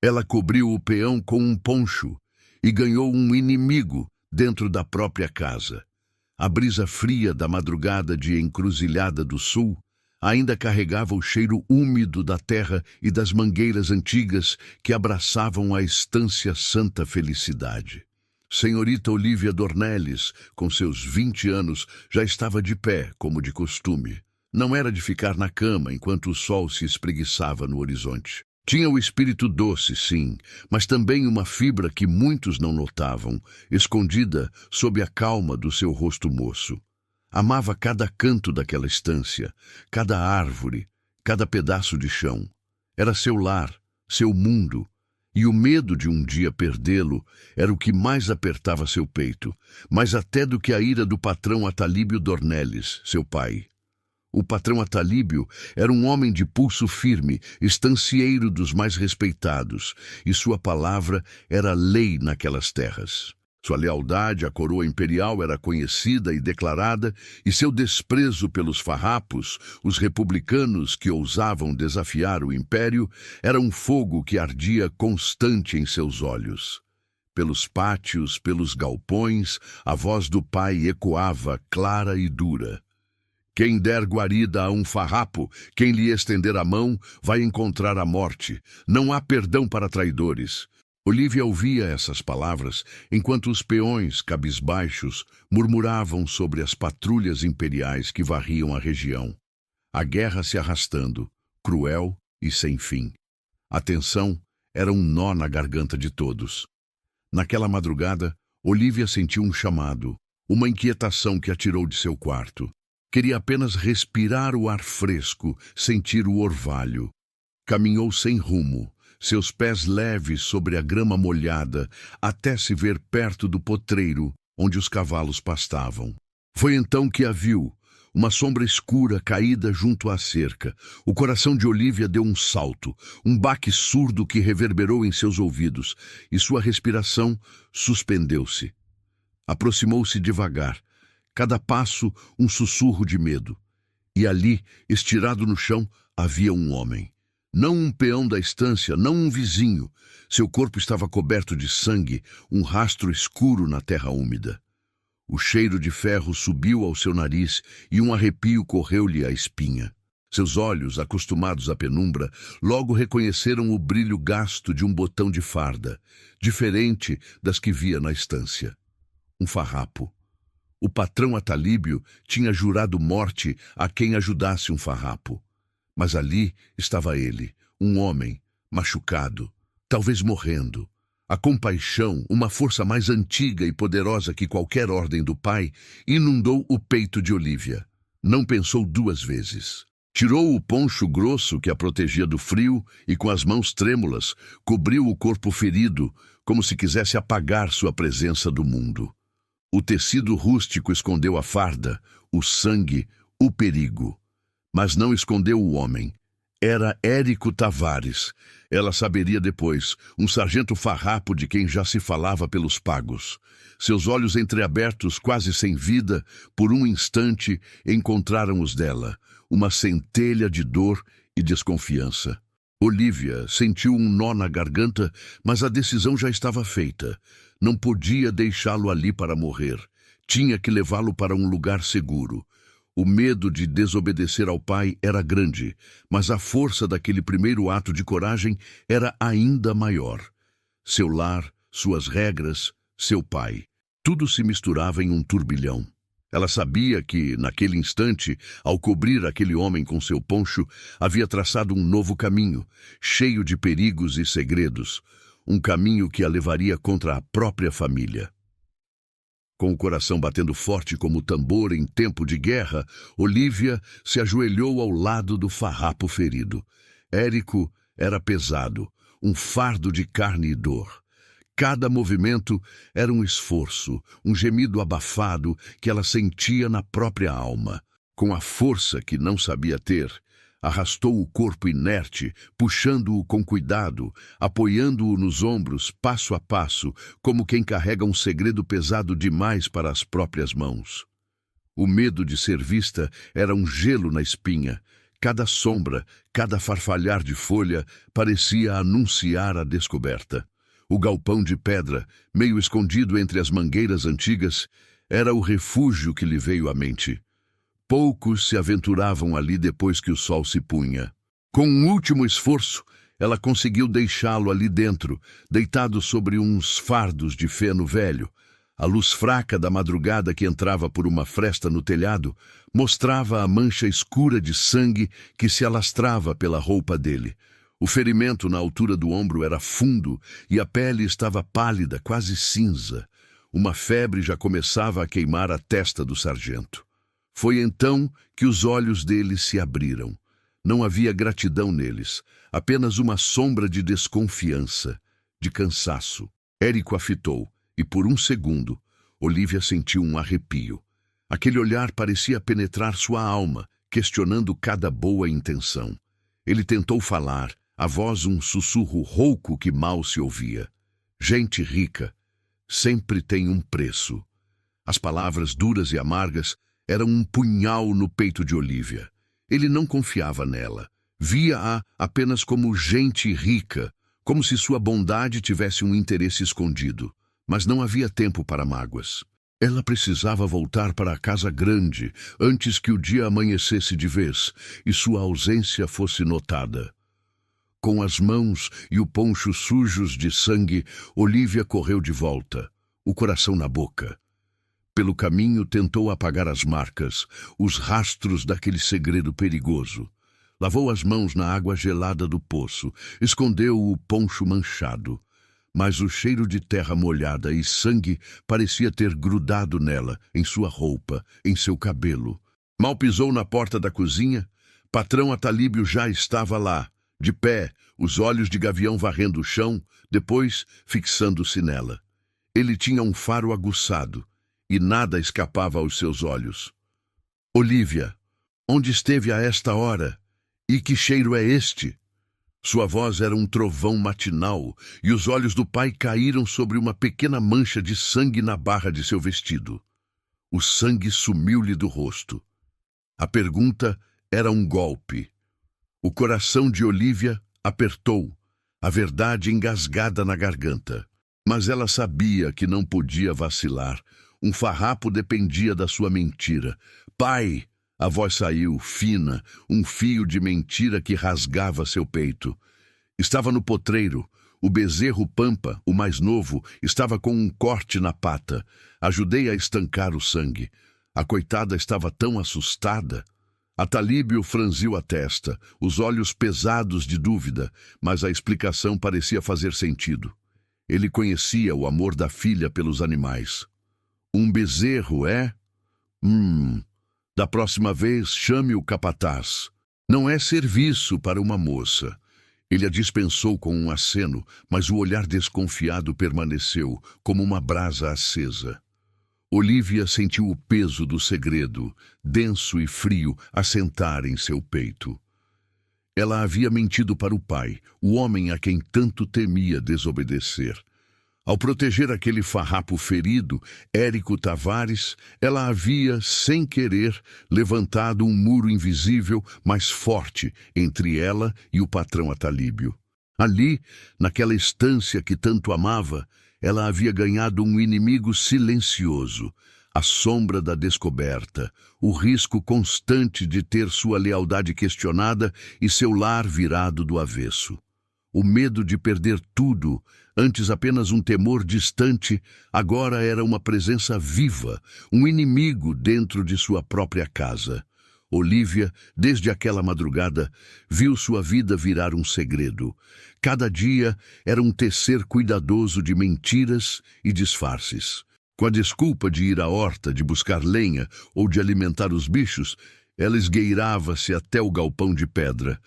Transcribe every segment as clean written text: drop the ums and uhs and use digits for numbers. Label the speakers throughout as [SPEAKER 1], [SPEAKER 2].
[SPEAKER 1] Ela cobriu o peão com um poncho e ganhou um inimigo dentro da própria casa. A brisa fria da madrugada de Encruzilhada do Sul ainda carregava o cheiro úmido da terra e das mangueiras antigas que abraçavam a estância Santa Felicidade. Senhorita Olívia Dornelles, com seus 20 anos, já estava de pé, como de costume. Não era de ficar na cama enquanto o sol se espreguiçava no horizonte. Tinha o espírito doce, sim, mas também uma fibra que muitos não notavam, escondida sob a calma do seu rosto moço. Amava cada canto daquela estância, cada árvore, cada pedaço de chão. Era seu lar, seu mundo, e o medo de um dia perdê-lo era o que mais apertava seu peito, mais até do que a ira do patrão Atalíbio Dornelles, seu pai. O patrão Atalíbio era um homem de pulso firme, estancieiro dos mais respeitados, e sua palavra era lei naquelas terras. Sua lealdade à coroa imperial era conhecida e declarada, e seu desprezo pelos farrapos, os republicanos que ousavam desafiar o império, era um fogo que ardia constante em seus olhos. Pelos pátios, pelos galpões, a voz do pai ecoava clara e dura. Quem der guarida a um farrapo, quem lhe estender a mão, vai encontrar a morte. Não há perdão para traidores. Olívia ouvia essas palavras enquanto os peões cabisbaixos murmuravam sobre as patrulhas imperiais que varriam a região. A guerra se arrastando, cruel e sem fim. A tensão era um nó na garganta de todos. Naquela madrugada, Olívia sentiu um chamado, uma inquietação que a tirou de seu quarto. Queria apenas respirar o ar fresco, sentir o orvalho. Caminhou sem rumo, seus pés leves sobre a grama molhada, até se ver perto do potreiro onde os cavalos pastavam. Foi então que a viu, uma sombra escura caída junto à cerca. O coração de Olívia deu um salto, um baque surdo que reverberou em seus ouvidos, e sua respiração suspendeu-se. Aproximou-se devagar, cada passo um sussurro de medo. E ali, estirado no chão, havia um homem. Não um peão da estância, não um vizinho. Seu corpo estava coberto de sangue, um rastro escuro na terra úmida. O cheiro de ferro subiu ao seu nariz e um arrepio correu-lhe a espinha. Seus olhos, acostumados à penumbra, logo reconheceram o brilho gasto de um botão de farda, diferente das que via na estância. Um farrapo. O patrão Atalíbio tinha jurado morte a quem ajudasse um farrapo. Mas ali estava ele, um homem, machucado, talvez morrendo. A compaixão, uma força mais antiga e poderosa que qualquer ordem do pai, inundou o peito de Olívia. Não pensou duas vezes. Tirou o poncho grosso que a protegia do frio e, com as mãos trêmulas, cobriu o corpo ferido, como se quisesse apagar sua presença do mundo. O tecido rústico escondeu a farda, o sangue, o perigo. Mas não escondeu o homem. Era Érico Tavares. Ela saberia depois, um sargento farrapo de quem já se falava pelos pagos. Seus olhos entreabertos, quase sem vida, por um instante, encontraram os dela, uma centelha de dor e desconfiança. Olívia sentiu um nó na garganta, mas a decisão já estava feita. Não podia deixá-lo ali para morrer. Tinha que levá-lo para um lugar seguro. O medo de desobedecer ao pai era grande, mas a força daquele primeiro ato de coragem era ainda maior. Seu lar, suas regras, seu pai. Tudo se misturava em um turbilhão. Ela sabia que, naquele instante, ao cobrir aquele homem com seu poncho, havia traçado um novo caminho, cheio de perigos e segredos, um caminho que a levaria contra a própria família. Com o coração batendo forte como tambor em tempo de guerra, Olívia se ajoelhou ao lado do farrapo ferido. Érico era pesado, um fardo de carne e dor. Cada movimento era um esforço, um gemido abafado que ela sentia na própria alma. Com a força que não sabia ter, arrastou o corpo inerte, puxando-o com cuidado, apoiando-o nos ombros, passo a passo, como quem carrega um segredo pesado demais para as próprias mãos. O medo de ser vista era um gelo na espinha. Cada sombra, cada farfalhar de folha parecia anunciar a descoberta. O galpão de pedra, meio escondido entre as mangueiras antigas, era o refúgio que lhe veio à mente. Poucos se aventuravam ali depois que o sol se punha. Com um último esforço, ela conseguiu deixá-lo ali dentro, deitado sobre uns fardos de feno velho. A luz fraca da madrugada que entrava por uma fresta no telhado mostrava a mancha escura de sangue que se alastrava pela roupa dele. O ferimento na altura do ombro era fundo e a pele estava pálida, quase cinza. Uma febre já começava a queimar a testa do sargento. Foi então que os olhos dele se abriram. Não havia gratidão neles, apenas uma sombra de desconfiança, de cansaço. Érico a fitou, e por um segundo, Olivia sentiu um arrepio. Aquele olhar parecia penetrar sua alma, questionando cada boa intenção. Ele tentou falar, a voz um sussurro rouco que mal se ouvia. Gente rica sempre tem um preço. As palavras duras e amargas eram um punhal no peito de Olivia. Ele não confiava nela. Via-a apenas como gente rica, como se sua bondade tivesse um interesse escondido. Mas não havia tempo para mágoas. Ela precisava voltar para a casa grande antes que o dia amanhecesse de vez e sua ausência fosse notada. Com as mãos e o poncho sujos de sangue, Olivia correu de volta, o coração na boca. Pelo caminho tentou apagar as marcas, os rastros daquele segredo perigoso. Lavou as mãos na água gelada do poço, escondeu o poncho manchado. Mas o cheiro de terra molhada e sangue parecia ter grudado nela, em sua roupa, em seu cabelo. Mal pisou na porta da cozinha, patrão Atalíbio já estava lá, de pé, os olhos de gavião varrendo o chão, depois fixando-se nela. Ele tinha um faro aguçado, e nada escapava aos seus olhos. Olivia, onde esteve a esta hora? E que cheiro é este? Sua voz era um trovão matinal, e os olhos do pai caíram sobre uma pequena mancha de sangue na barra de seu vestido. O sangue sumiu-lhe do rosto. A pergunta era um golpe. O coração de Olivia apertou, a verdade engasgada na garganta. Mas ela sabia que não podia vacilar. Um farrapo dependia da sua mentira. Pai! A voz saiu, fina, um fio de mentira que rasgava seu peito. Estava no potreiro. O bezerro Pampa, o mais novo, estava com um corte na pata. Ajudei a estancar o sangue. A coitada estava tão assustada. Atalíbio franziu a testa, os olhos pesados de dúvida, mas a explicação parecia fazer sentido. Ele conhecia o amor da filha pelos animais. Um bezerro, é? Da próxima vez, chame o capataz. Não é serviço para uma moça. Ele a dispensou com um aceno, mas o olhar desconfiado permaneceu, como uma brasa acesa. Olivia sentiu o peso do segredo, denso e frio, assentar em seu peito. Ela havia mentido para o pai, o homem a quem tanto temia desobedecer. Ao proteger aquele farrapo ferido, Érico Tavares, ela havia, sem querer, levantado um muro invisível, mais forte, entre ela e o patrão Atalíbio. Ali, naquela estância que tanto amava, ela havia ganhado um inimigo silencioso, a sombra da descoberta, o risco constante de ter sua lealdade questionada e seu lar virado do avesso. O medo de perder tudo, antes apenas um temor distante, agora era uma presença viva, um inimigo dentro de sua própria casa. Olivia, desde aquela madrugada, viu sua vida virar um segredo. Cada dia era um tecer cuidadoso de mentiras e disfarces. Com a desculpa de ir à horta, de buscar lenha ou de alimentar os bichos, ela esgueirava-se até o galpão de pedra.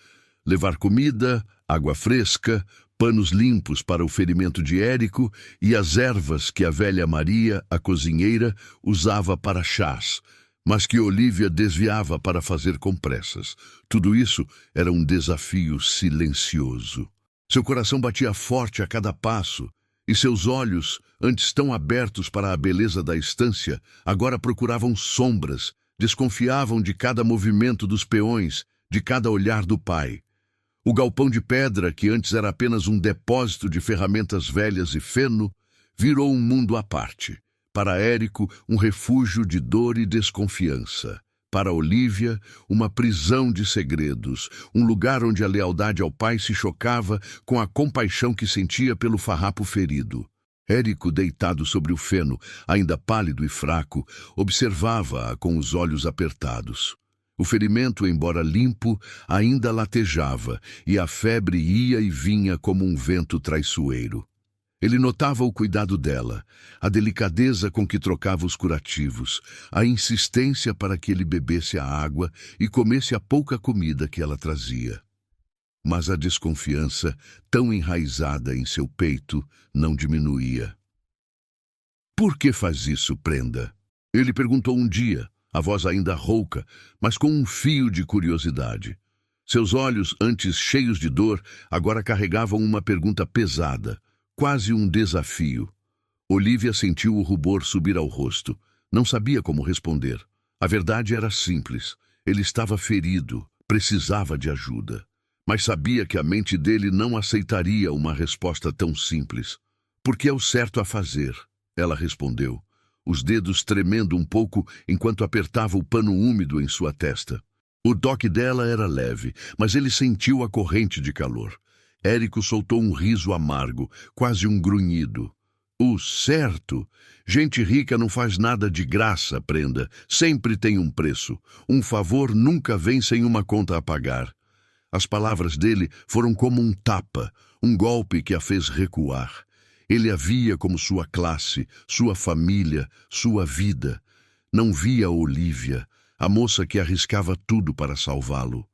[SPEAKER 1] Levar comida, água fresca, panos limpos para o ferimento de Érico e as ervas que a velha Maria, a cozinheira, usava para chás, mas que Olivia desviava para fazer com pressas. Tudo isso era um desafio silencioso. Seu coração batia forte a cada passo, e seus olhos, antes tão abertos para a beleza da estância, agora procuravam sombras, desconfiavam de cada movimento dos peões, de cada olhar do pai. O galpão de pedra, que antes era apenas um depósito de ferramentas velhas e feno, virou um mundo à parte. Para Érico, um refúgio de dor e desconfiança. Para Olívia, uma prisão de segredos, um lugar onde a lealdade ao pai se chocava com a compaixão que sentia pelo farrapo ferido. Érico, deitado sobre o feno, ainda pálido e fraco, observava-a com os olhos apertados. O ferimento, embora limpo, ainda latejava, e a febre ia e vinha como um vento traiçoeiro. Ele notava o cuidado dela, a delicadeza com que trocava os curativos, a insistência para que ele bebesse a água e comesse a pouca comida que ela trazia. Mas a desconfiança, tão enraizada em seu peito, não diminuía. "Por que faz isso, prenda?" Ele perguntou um dia, a voz ainda rouca, mas com um fio de curiosidade. Seus olhos, antes cheios de dor, agora carregavam uma pergunta pesada, quase um desafio. Olívia sentiu o rubor subir ao rosto. Não sabia como responder. A verdade era simples. Ele estava ferido, precisava de ajuda. Mas sabia que a mente dele não aceitaria uma resposta tão simples. "Porque é o certo a fazer", ela respondeu, os dedos tremendo um pouco enquanto apertava o pano úmido em sua testa. O toque dela era leve, mas ele sentiu a corrente de calor. Érico soltou um riso amargo, quase um grunhido. "O certo? Gente rica não faz nada de graça, prenda. Sempre tem um preço. Um favor nunca vem sem uma conta a pagar." As palavras dele foram como um tapa, um golpe que a fez recuar. Ele a via como sua classe, sua família, sua vida. Não via Olívia, a moça que arriscava tudo para salvá-lo.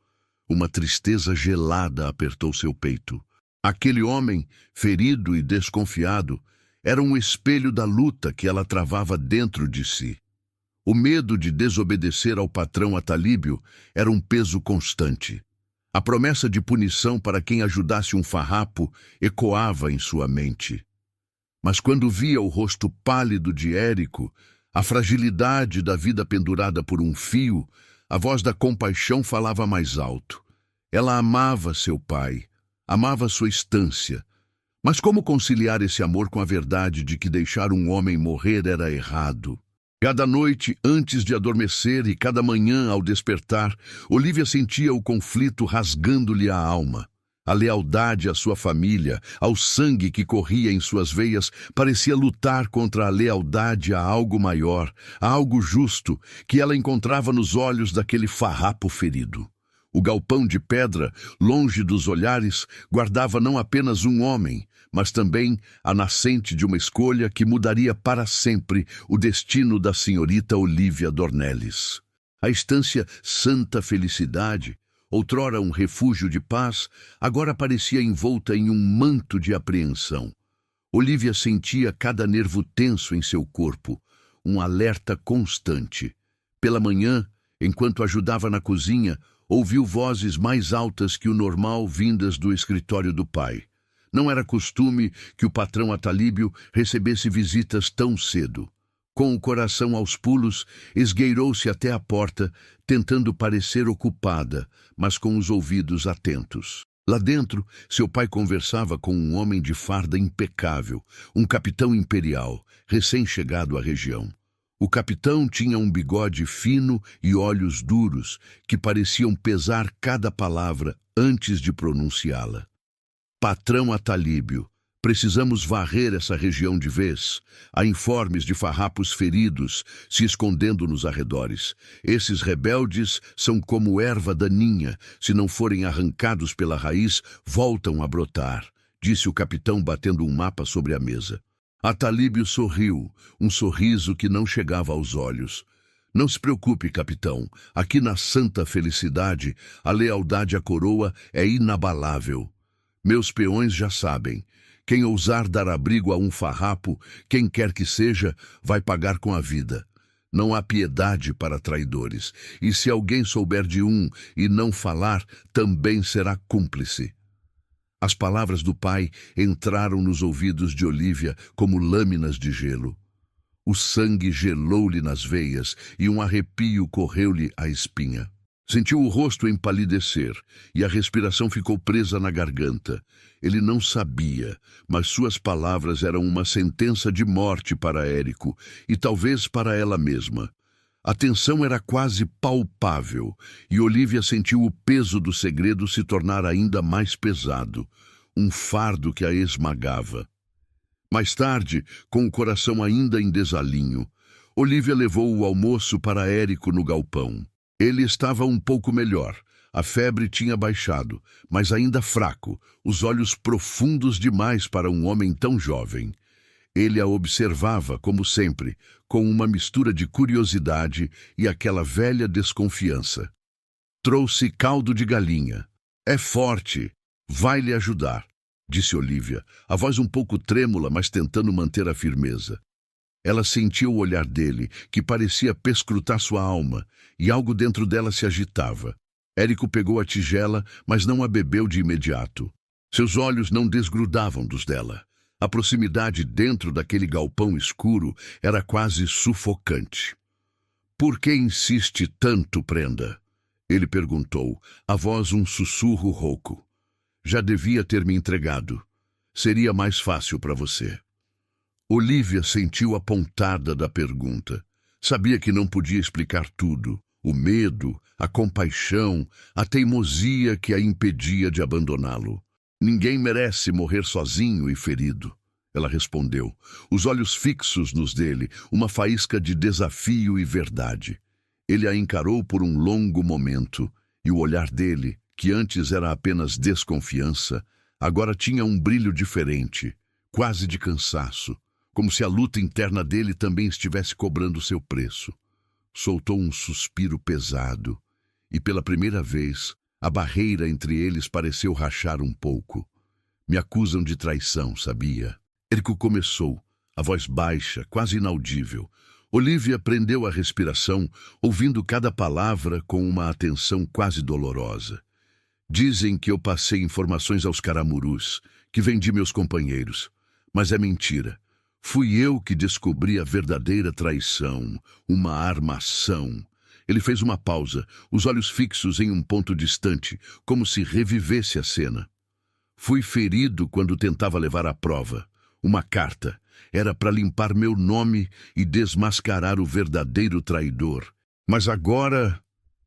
[SPEAKER 1] Uma tristeza gelada apertou seu peito. Aquele homem, ferido e desconfiado, era um espelho da luta que ela travava dentro de si. O medo de desobedecer ao patrão Atalíbio era um peso constante. A promessa de punição para quem ajudasse um farrapo ecoava em sua mente. Mas quando via o rosto pálido de Érico, a fragilidade da vida pendurada por um fio, a voz da compaixão falava mais alto. Ela amava seu pai, amava sua estância. Mas como conciliar esse amor com a verdade de que deixar um homem morrer era errado? Cada noite, antes de adormecer e cada manhã ao despertar, Olívia sentia o conflito rasgando-lhe a alma. A lealdade à sua família, ao sangue que corria em suas veias, parecia lutar contra a lealdade a algo maior, a algo justo, que ela encontrava nos olhos daquele farrapo ferido. O galpão de pedra, longe dos olhares, guardava não apenas um homem, mas também a nascente de uma escolha que mudaria para sempre o destino da senhorita Olívia Dornelles. A estância Santa Felicidade, outrora um refúgio de paz, agora parecia envolta em um manto de apreensão. Olívia sentia cada nervo tenso em seu corpo, um alerta constante. Pela manhã, enquanto ajudava na cozinha, ouviu vozes mais altas que o normal vindas do escritório do pai. Não era costume que o patrão Atalíbio recebesse visitas tão cedo. Com o coração aos pulos, esgueirou-se até a porta, tentando parecer ocupada, mas com os ouvidos atentos. Lá dentro, seu pai conversava com um homem de farda impecável, um capitão imperial, recém-chegado à região. O capitão tinha um bigode fino e olhos duros, que pareciam pesar cada palavra antes de pronunciá-la. "Patrão Atalíbio, precisamos varrer essa região de vez. Há informes de farrapos feridos se escondendo nos arredores. Esses rebeldes são como erva daninha. Se não forem arrancados pela raiz, voltam a brotar", disse o capitão batendo um mapa sobre a mesa. Atalíbio sorriu, um sorriso que não chegava aos olhos. "Não se preocupe, capitão. Aqui na Santa Felicidade, a lealdade à coroa é inabalável. Meus peões já sabem. Quem ousar dar abrigo a um farrapo, quem quer que seja, vai pagar com a vida. Não há piedade para traidores, e se alguém souber de um e não falar, também será cúmplice." As palavras do pai entraram nos ouvidos de Olívia como lâminas de gelo. O sangue gelou-lhe nas veias e um arrepio correu-lhe a espinha. Sentiu o rosto empalidecer e a respiração ficou presa na garganta. Ele não sabia, mas suas palavras eram uma sentença de morte para Érico e talvez para ela mesma. A tensão era quase palpável e Olivia sentiu o peso do segredo se tornar ainda mais pesado, um fardo que a esmagava. Mais tarde, com o coração ainda em desalinho, Olivia levou o almoço para Érico no galpão. Ele estava um pouco melhor. A febre tinha baixado, mas ainda fraco, os olhos profundos demais para um homem tão jovem. Ele a observava, como sempre, com uma mistura de curiosidade e aquela velha desconfiança. Trouxe caldo de galinha. É forte. Vai lhe ajudar, disse Olivia, a voz um pouco trêmula, mas tentando manter a firmeza. Ela sentia o olhar dele, que parecia perscrutar sua alma, e algo dentro dela se agitava. Érico pegou a tigela, mas não a bebeu de imediato. Seus olhos não desgrudavam dos dela. A proximidade dentro daquele galpão escuro era quase sufocante. "Por que insiste tanto, prenda?" Ele perguntou, a voz um sussurro rouco. "Já devia ter me entregado. Seria mais fácil para você." Olivia sentiu a pontada da pergunta. Sabia que não podia explicar tudo. O medo, a compaixão, a teimosia que a impedia de abandoná-lo. "Ninguém merece morrer sozinho e ferido," ela respondeu, os olhos fixos nos dele, uma faísca de desafio e verdade. Ele a encarou por um longo momento, e o olhar dele, que antes era apenas desconfiança, agora tinha um brilho diferente, quase de cansaço, como se a luta interna dele também estivesse cobrando seu preço. Soltou um suspiro pesado, e pela primeira vez, a barreira entre eles pareceu rachar um pouco. "Me acusam de traição, sabia?" Érico começou, a voz baixa, quase inaudível. Olivia prendeu a respiração, ouvindo cada palavra com uma atenção quase dolorosa. "Dizem que eu passei informações aos caramurus, que vendi meus companheiros. Mas é mentira. Fui eu que descobri a verdadeira traição, uma armação." Ele fez uma pausa, os olhos fixos em um ponto distante, como se revivesse a cena. "Fui ferido quando tentava levar à prova. Uma carta. Era para limpar meu nome e desmascarar o verdadeiro traidor. Mas agora..."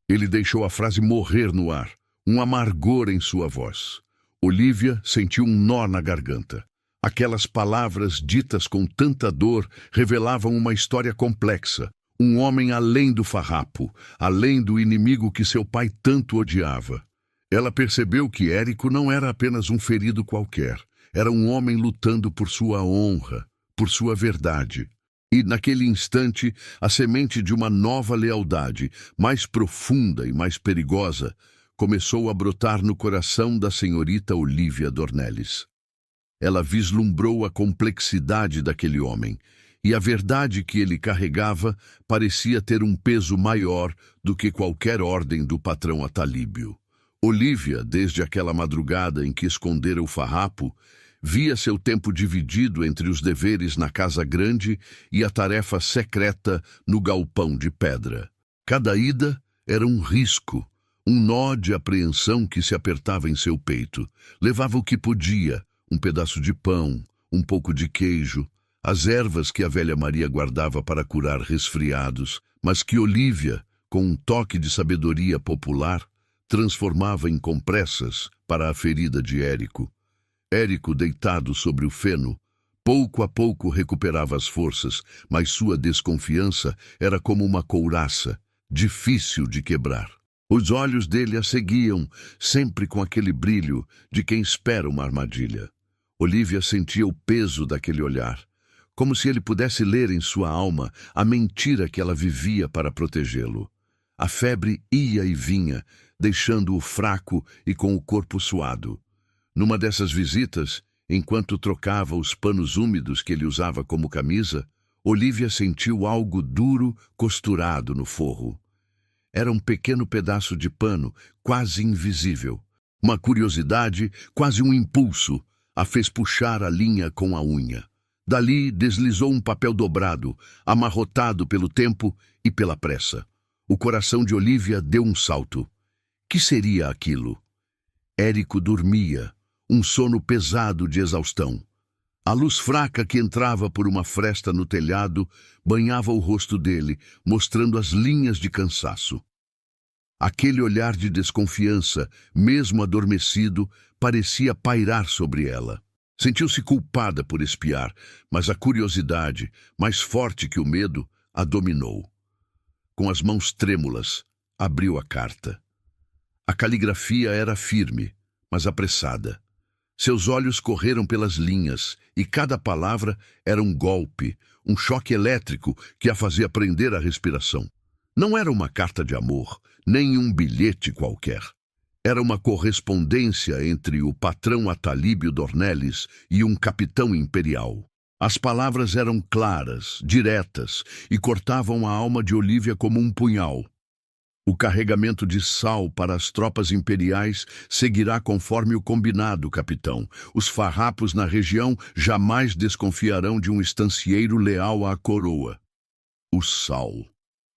[SPEAKER 1] Ele deixou a frase morrer no ar, um amargor em sua voz. Olivia sentiu um nó na garganta. Aquelas palavras ditas com tanta dor revelavam uma história complexa. Um homem além do farrapo, além do inimigo que seu pai tanto odiava. Ela percebeu que Érico não era apenas um ferido qualquer. Era um homem lutando por sua honra, por sua verdade. E, naquele instante, a semente de uma nova lealdade, mais profunda e mais perigosa, começou a brotar no coração da senhorita Olivia Dornelles. Ela vislumbrou a complexidade daquele homem, e a verdade que ele carregava parecia ter um peso maior do que qualquer ordem do patrão Atalíbio. Olivia, desde aquela madrugada em que escondera o farrapo, via seu tempo dividido entre os deveres na casa grande e a tarefa secreta no galpão de pedra. Cada ida era um risco, um nó de apreensão que se apertava em seu peito. Levava o que podia, um pedaço de pão, um pouco de queijo, as ervas que a velha Maria guardava para curar resfriados, mas que Olivia, com um toque de sabedoria popular, transformava em compressas para a ferida de Érico. Érico, deitado sobre o feno, pouco a pouco recuperava as forças, mas sua desconfiança era como uma couraça, difícil de quebrar. Os olhos dele a seguiam, sempre com aquele brilho de quem espera uma armadilha. Olivia sentia o peso daquele olhar, como se ele pudesse ler em sua alma a mentira que ela vivia para protegê-lo. A febre ia e vinha, deixando-o fraco e com o corpo suado. Numa dessas visitas, enquanto trocava os panos úmidos que ele usava como camisa, Olivia sentiu algo duro costurado no forro. Era um pequeno pedaço de pano, quase invisível. Uma curiosidade, quase um impulso, a fez puxar a linha com a unha. Dali deslizou um papel dobrado, amarrotado pelo tempo e pela pressa. O coração de Olívia deu um salto. Que seria aquilo? Érico dormia, um sono pesado de exaustão. A luz fraca que entrava por uma fresta no telhado banhava o rosto dele, mostrando as linhas de cansaço. Aquele olhar de desconfiança, mesmo adormecido, parecia pairar sobre ela. Sentiu-se culpada por espiar, mas a curiosidade, mais forte que o medo, a dominou. Com as mãos trêmulas, abriu a carta. A caligrafia era firme, mas apressada. Seus olhos correram pelas linhas, e cada palavra era um golpe, um choque elétrico que a fazia prender a respiração. Não era uma carta de amor, nem um bilhete qualquer. Era uma correspondência entre o patrão Atalíbio Dornelles e um capitão imperial. As palavras eram claras, diretas, e cortavam a alma de Olívia como um punhal. O carregamento de sal para as tropas imperiais seguirá conforme o combinado, capitão. Os farrapos na região jamais desconfiarão de um estancieiro leal à coroa. O sal.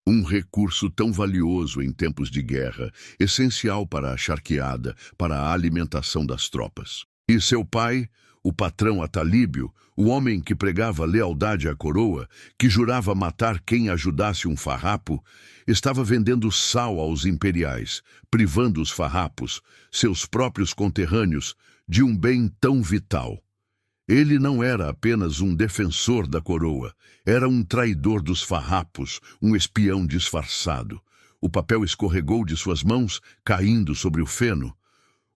[SPEAKER 1] Um recurso tão valioso em tempos de guerra, essencial para a charqueada, para a alimentação das tropas. E seu pai, o patrão Atalíbio, o homem que pregava lealdade à coroa, que jurava matar quem ajudasse um farrapo, estava vendendo sal aos imperiais, privando os farrapos, seus próprios conterrâneos, de um bem tão vital. Ele não era apenas um defensor da coroa, era um traidor dos farrapos, um espião disfarçado. O papel escorregou de suas mãos, caindo sobre o feno.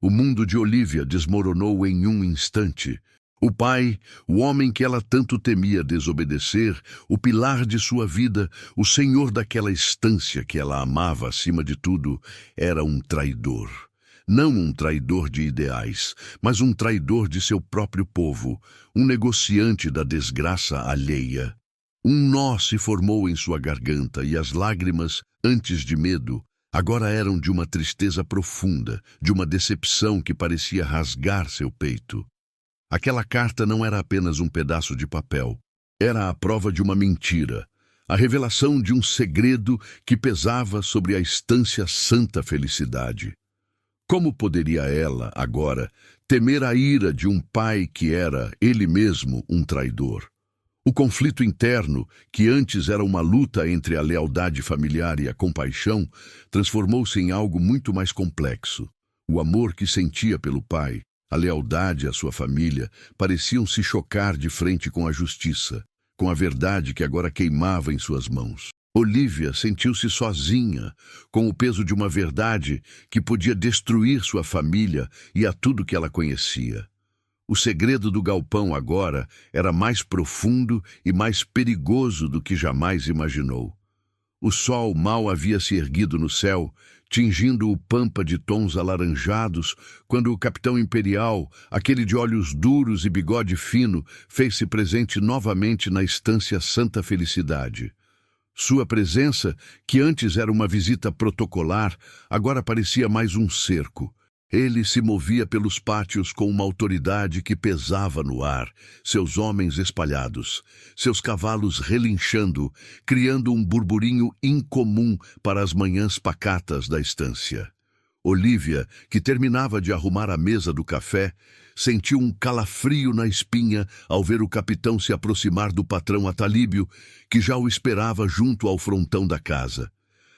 [SPEAKER 1] O mundo de Olívia desmoronou em um instante. O pai, o homem que ela tanto temia desobedecer, o pilar de sua vida, o senhor daquela estância que ela amava acima de tudo, era um traidor. Não um traidor de ideais, mas um traidor de seu próprio povo, um negociante da desgraça alheia. Um nó se formou em sua garganta e as lágrimas, antes de medo, agora eram de uma tristeza profunda, de uma decepção que parecia rasgar seu peito. Aquela carta não era apenas um pedaço de papel. Era a prova de uma mentira, a revelação de um segredo que pesava sobre a estância Santa Felicidade. Como poderia ela, agora, temer a ira de um pai que era, ele mesmo, um traidor? O conflito interno, que antes era uma luta entre a lealdade familiar e a compaixão, transformou-se em algo muito mais complexo. O amor que sentia pelo pai, a lealdade à sua família, pareciam se chocar de frente com a justiça, com a verdade que agora queimava em suas mãos. Olívia sentiu-se sozinha, com o peso de uma verdade que podia destruir sua família e a tudo que ela conhecia. O segredo do galpão agora era mais profundo e mais perigoso do que jamais imaginou. O sol mal havia se erguido no céu, tingindo o pampa de tons alaranjados, quando o capitão imperial, aquele de olhos duros e bigode fino, fez-se presente novamente na estância Santa Felicidade. Sua presença, que antes era uma visita protocolar, agora parecia mais um cerco. Ele se movia pelos pátios com uma autoridade que pesava no ar, seus homens espalhados, seus cavalos relinchando, criando um burburinho incomum para as manhãs pacatas da estância. Olívia, que terminava de arrumar a mesa do café, sentiu um calafrio na espinha ao ver o capitão se aproximar do patrão Atalíbio, que já o esperava junto ao frontão da casa.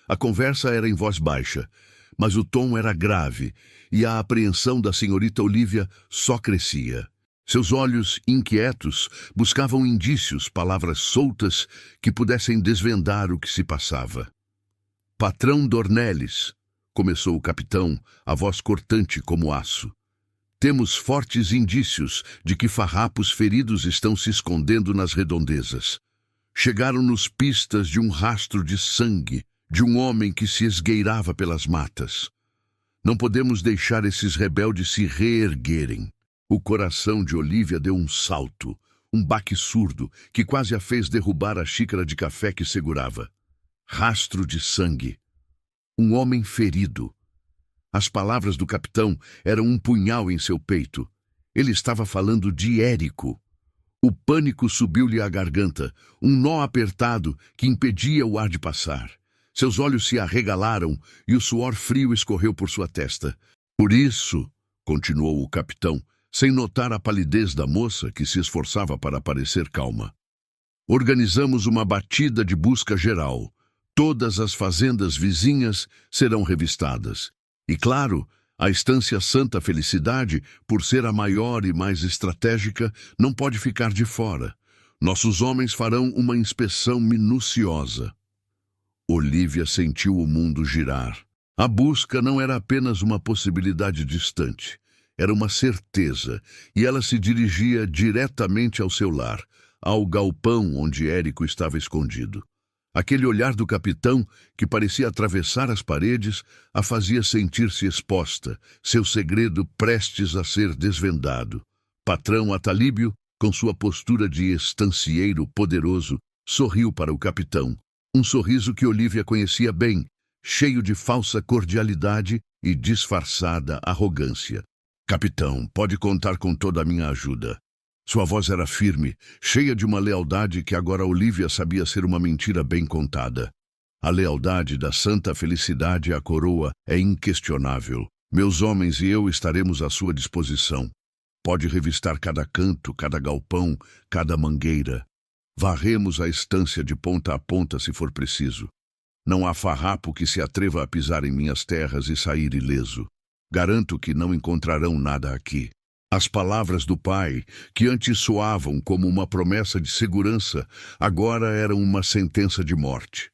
[SPEAKER 1] A conversa era em voz baixa, mas o tom era grave, e a apreensão da senhorita Olívia só crescia. Seus olhos, inquietos, buscavam indícios, palavras soltas, que pudessem desvendar o que se passava. "Patrão Dornelles", começou o capitão, a voz cortante como aço. "Temos fortes indícios de que farrapos feridos estão se escondendo nas redondezas. Chegaram-nos pistas de um rastro de sangue, de um homem que se esgueirava pelas matas. Não podemos deixar esses rebeldes se reerguerem." O coração de Olívia deu um salto, um baque surdo que quase a fez derrubar a xícara de café que segurava. Rastro de sangue. Um homem ferido. As palavras do capitão eram um punhal em seu peito. Ele estava falando de Érico. O pânico subiu-lhe à garganta, um nó apertado que impedia o ar de passar. Seus olhos se arregalaram e o suor frio escorreu por sua testa. Por isso, continuou o capitão, sem notar a palidez da moça que se esforçava para parecer calma, organizamos uma batida de busca geral. Todas as fazendas vizinhas serão revistadas. E, claro, a estância Santa Felicidade, por ser a maior e mais estratégica, não pode ficar de fora. Nossos homens farão uma inspeção minuciosa. Olívia sentiu o mundo girar. A busca não era apenas uma possibilidade distante. Era uma certeza, e ela se dirigia diretamente ao seu lar, ao galpão onde Érico estava escondido. Aquele olhar do capitão, que parecia atravessar as paredes, a fazia sentir-se exposta, seu segredo prestes a ser desvendado. Patrão Atalíbio, com sua postura de estancieiro poderoso, sorriu para o capitão. Um sorriso que Olívia conhecia bem, cheio de falsa cordialidade e disfarçada arrogância. Capitão, pode contar com toda a minha ajuda. Sua voz era firme, cheia de uma lealdade que agora Olívia sabia ser uma mentira bem contada. A lealdade da Santa Felicidade à coroa é inquestionável. Meus homens e eu estaremos à sua disposição. Pode revistar cada canto, cada galpão, cada mangueira. Varremos a estância de ponta a ponta se for preciso. Não há farrapo que se atreva a pisar em minhas terras e sair ileso. Garanto que não encontrarão nada aqui. As palavras do pai, que antes soavam como uma promessa de segurança, agora eram uma sentença de morte.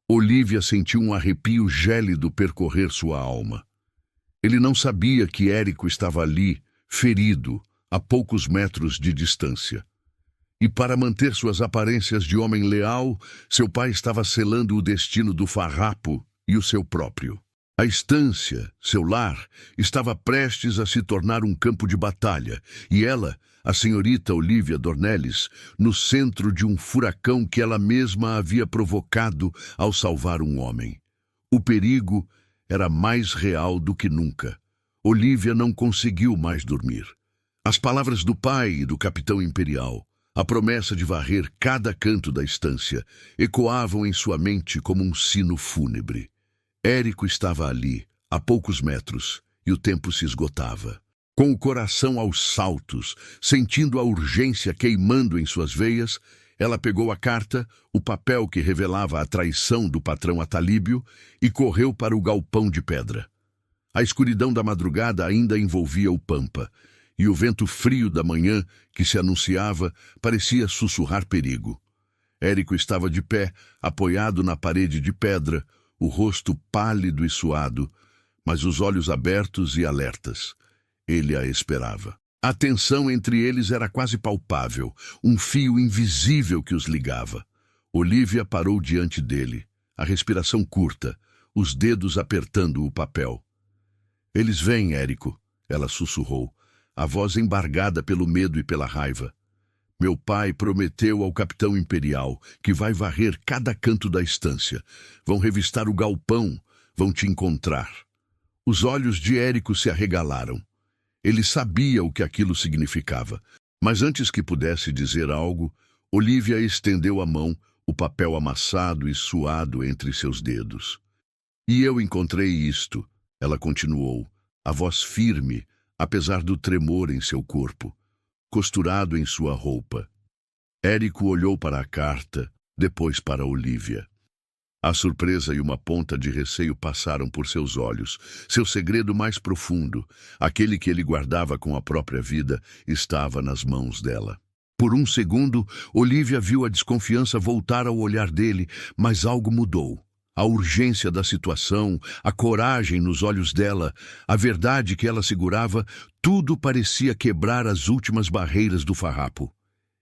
[SPEAKER 1] Olívia sentiu um arrepio gélido percorrer sua alma. Ele não sabia que Érico estava ali, ferido, a poucos metros de distância. E para manter suas aparências de homem leal, seu pai estava selando o destino do farrapo e o seu próprio. A estância, seu lar, estava prestes a se tornar um campo de batalha, e ela, a senhorita Olívia Dornelles, no centro de um furacão que ela mesma havia provocado ao salvar um homem. O perigo era mais real do que nunca. Olívia não conseguiu mais dormir. As palavras do pai e do capitão imperial, a promessa de varrer cada canto da estância, ecoavam em sua mente como um sino fúnebre. Érico estava ali, a poucos metros, e o tempo se esgotava. Com o coração aos saltos, sentindo a urgência queimando em suas veias, ela pegou a carta, o papel que revelava a traição do patrão Atalíbio, e correu para o galpão de pedra. A escuridão da madrugada ainda envolvia o pampa, e o vento frio da manhã, que se anunciava, parecia sussurrar perigo. Érico estava de pé, apoiado na parede de pedra, o rosto pálido e suado, mas os olhos abertos e alertas. Ele a esperava. A tensão entre eles era quase palpável, um fio invisível que os ligava. Olívia parou diante dele, a respiração curta, os dedos apertando o papel. "Eles vêm, Érico", ela sussurrou, a voz embargada pelo medo e pela raiva. "Meu pai prometeu ao capitão imperial que vai varrer cada canto da estância. Vão revistar o galpão, vão te encontrar." Os olhos de Érico se arregalaram. Ele sabia o que aquilo significava, mas antes que pudesse dizer algo, Olívia estendeu a mão, o papel amassado e suado entre seus dedos. "E eu encontrei isto", ela continuou, a voz firme, apesar do tremor em seu corpo, costurado em sua roupa. Érico olhou para a carta, depois para Olívia. A surpresa e uma ponta de receio passaram por seus olhos. Seu segredo mais profundo, aquele que ele guardava com a própria vida, estava nas mãos dela. Por um segundo, Olívia viu a desconfiança voltar ao olhar dele, mas algo mudou. A urgência da situação, a coragem nos olhos dela, a verdade que ela segurava, tudo parecia quebrar as últimas barreiras do farrapo.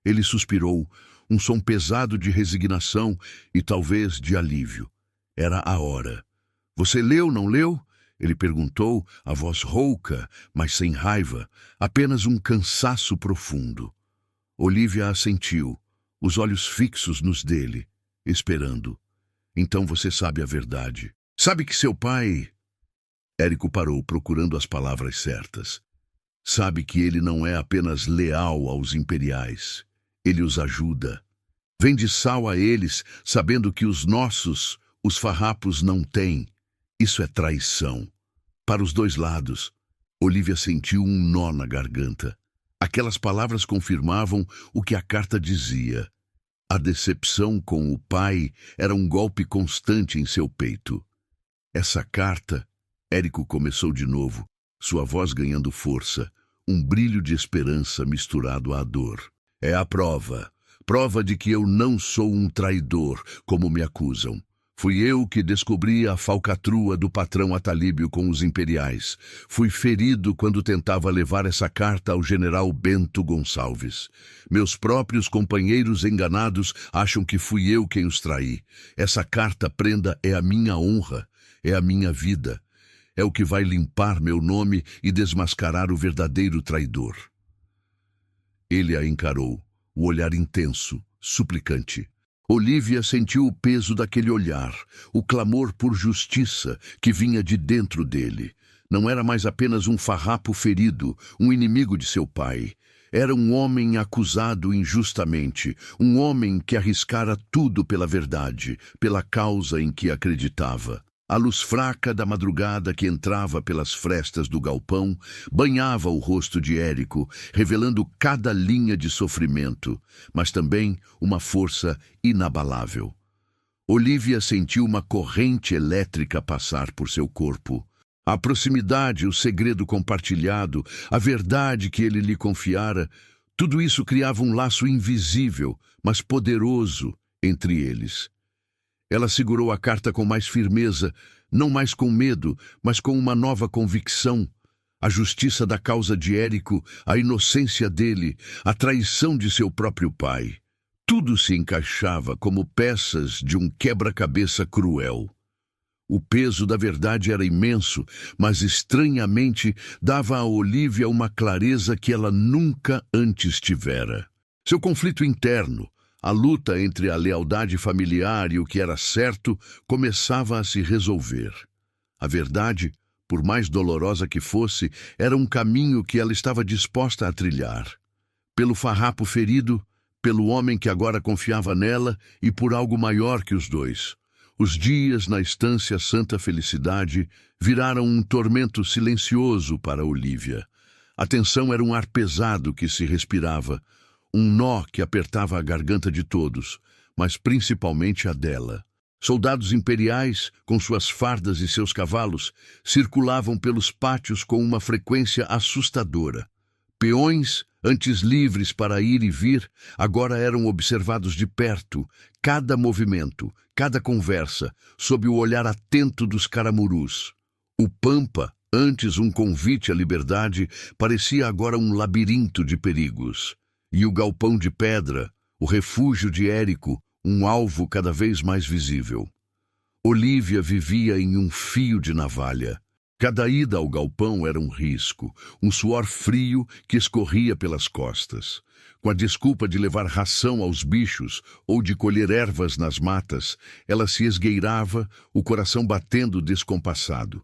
[SPEAKER 1] Ele suspirou, um som pesado de resignação e talvez de alívio. Era a hora. "Você leu, não leu?" ele perguntou, a voz rouca, mas sem raiva, apenas um cansaço profundo. Olívia assentiu, os olhos fixos nos dele, esperando. "Então você sabe a verdade. Sabe que seu pai..." Érico parou, procurando as palavras certas. "Sabe que ele não é apenas leal aos imperiais. Ele os ajuda. Vende sal a eles, sabendo que os nossos, Os farrapos não têm. Isso é traição. Para os dois lados, Olivia sentiu um nó na garganta. Aquelas palavras confirmavam o que a carta dizia. A decepção com o pai era um golpe constante em seu peito. Essa carta, Érico começou de novo, sua voz ganhando força, um brilho de esperança misturado à dor. É a prova. Prova de que eu não sou um traidor, como me acusam. Fui eu que descobri a falcatrua do patrão Atalíbio com os imperiais. Fui ferido quando tentava levar essa carta ao general Bento Gonçalves. Meus próprios companheiros enganados acham que fui eu quem os traí. Essa carta prenda é a minha honra, é a minha vida. É o que vai limpar meu nome e desmascarar o verdadeiro traidor. Ele a encarou, o olhar intenso, suplicante. Olivia sentiu o peso daquele olhar, o clamor por justiça que vinha de dentro dele. Não era mais apenas um farrapo ferido, um inimigo de seu pai. Era um homem acusado injustamente, um homem que arriscara tudo pela verdade, pela causa em que acreditava. A luz fraca da madrugada que entrava pelas frestas do galpão banhava o rosto de Érico, revelando cada linha de sofrimento, mas também uma força inabalável. Olivia sentiu uma corrente elétrica passar por seu corpo. A proximidade, o segredo compartilhado, a verdade que ele lhe confiara, tudo isso criava um laço invisível, mas poderoso entre eles. Ela segurou a carta com mais firmeza, não mais com medo, mas com uma nova convicção. A justiça da causa de Érico, a inocência dele, a traição de seu próprio pai. Tudo se encaixava como peças de um quebra-cabeça cruel. O peso da verdade era imenso, mas estranhamente dava a Olivia uma clareza que ela nunca antes tivera. Seu conflito interno, a luta entre a lealdade familiar e o que era certo, começava a se resolver. A verdade, por mais dolorosa que fosse, era um caminho que ela estava disposta a trilhar. Pelo farrapo ferido, pelo homem que agora confiava nela e por algo maior que os dois. Os dias na estância Santa Felicidade viraram um tormento silencioso para Olivia. A tensão era um ar pesado que se respirava, um nó que apertava a garganta de todos, mas principalmente a dela. Soldados imperiais, com suas fardas e seus cavalos, circulavam pelos pátios com uma frequência assustadora. Peões, antes livres para ir e vir, agora eram observados de perto, cada movimento, cada conversa, sob o olhar atento dos caramurus. O Pampa, antes um convite à liberdade, parecia agora um labirinto de perigos. E o galpão de pedra, o refúgio de Érico, um alvo cada vez mais visível. Olivia vivia em um fio de navalha. Cada ida ao galpão era um risco, um suor frio que escorria pelas costas. Com a desculpa de levar ração aos bichos ou de colher ervas nas matas, ela se esgueirava, o coração batendo descompassado.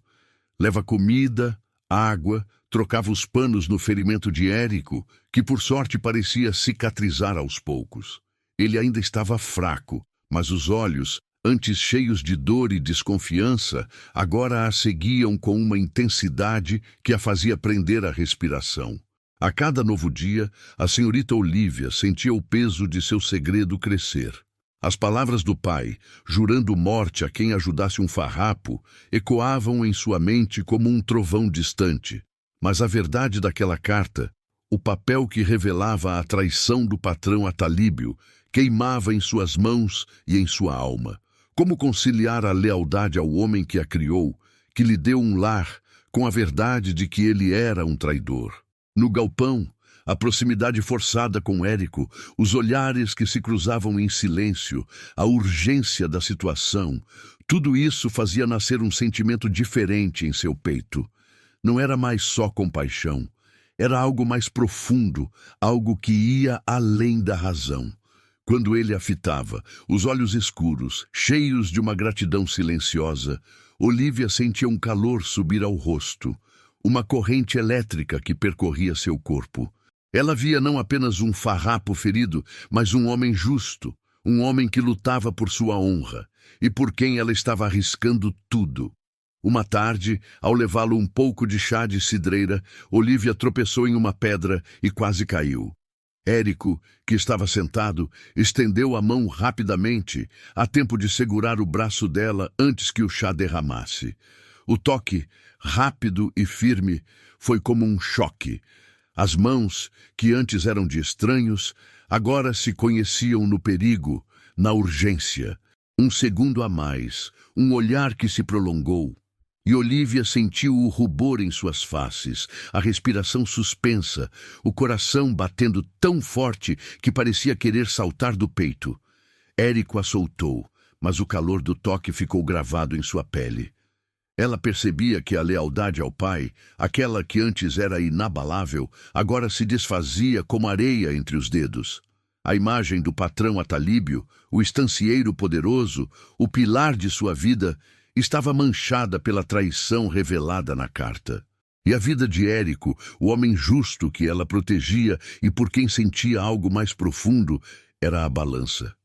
[SPEAKER 1] Leva comida, água, trocava os panos no ferimento de Érico, que por sorte parecia cicatrizar aos poucos. Ele ainda estava fraco, mas os olhos, antes cheios de dor e desconfiança, agora a seguiam com uma intensidade que a fazia prender a respiração. A cada novo dia, a senhorita Olivia sentia o peso de seu segredo crescer. As palavras do pai, jurando morte a quem ajudasse um farrapo, ecoavam em sua mente como um trovão distante. Mas a verdade daquela carta, o papel que revelava a traição do patrão Atalíbio, queimava em suas mãos e em sua alma. Como conciliar a lealdade ao homem que a criou, que lhe deu um lar, com a verdade de que ele era um traidor? No galpão, a proximidade forçada com Érico, os olhares que se cruzavam em silêncio, a urgência da situação, tudo isso fazia nascer um sentimento diferente em seu peito. Não era mais só compaixão, era algo mais profundo, algo que ia além da razão. Quando ele a fitava, os olhos escuros, cheios de uma gratidão silenciosa, Olivia sentia um calor subir ao rosto, uma corrente elétrica que percorria seu corpo. Ela via não apenas um farrapo ferido, mas um homem justo, um homem que lutava por sua honra e por quem ela estava arriscando tudo. Uma tarde, ao levá-lo um pouco de chá de cidreira, Olivia tropeçou em uma pedra e quase caiu. Érico, que estava sentado, estendeu a mão rapidamente, a tempo de segurar o braço dela antes que o chá derramasse. O toque, rápido e firme, foi como um choque. As mãos, que antes eram de estranhos, agora se conheciam no perigo, na urgência. Um segundo a mais, um olhar que se prolongou. E Olivia sentiu o rubor em suas faces, a respiração suspensa, o coração batendo tão forte que parecia querer saltar do peito. Érico a soltou, mas o calor do toque ficou gravado em sua pele. Ela percebia que a lealdade ao pai, aquela que antes era inabalável, agora se desfazia como areia entre os dedos. A imagem do patrão Atalíbio, o estancieiro poderoso, o pilar de sua vida, estava manchada pela traição revelada na carta. E a vida de Érico, o homem justo que ela protegia e por quem sentia algo mais profundo, era a balança.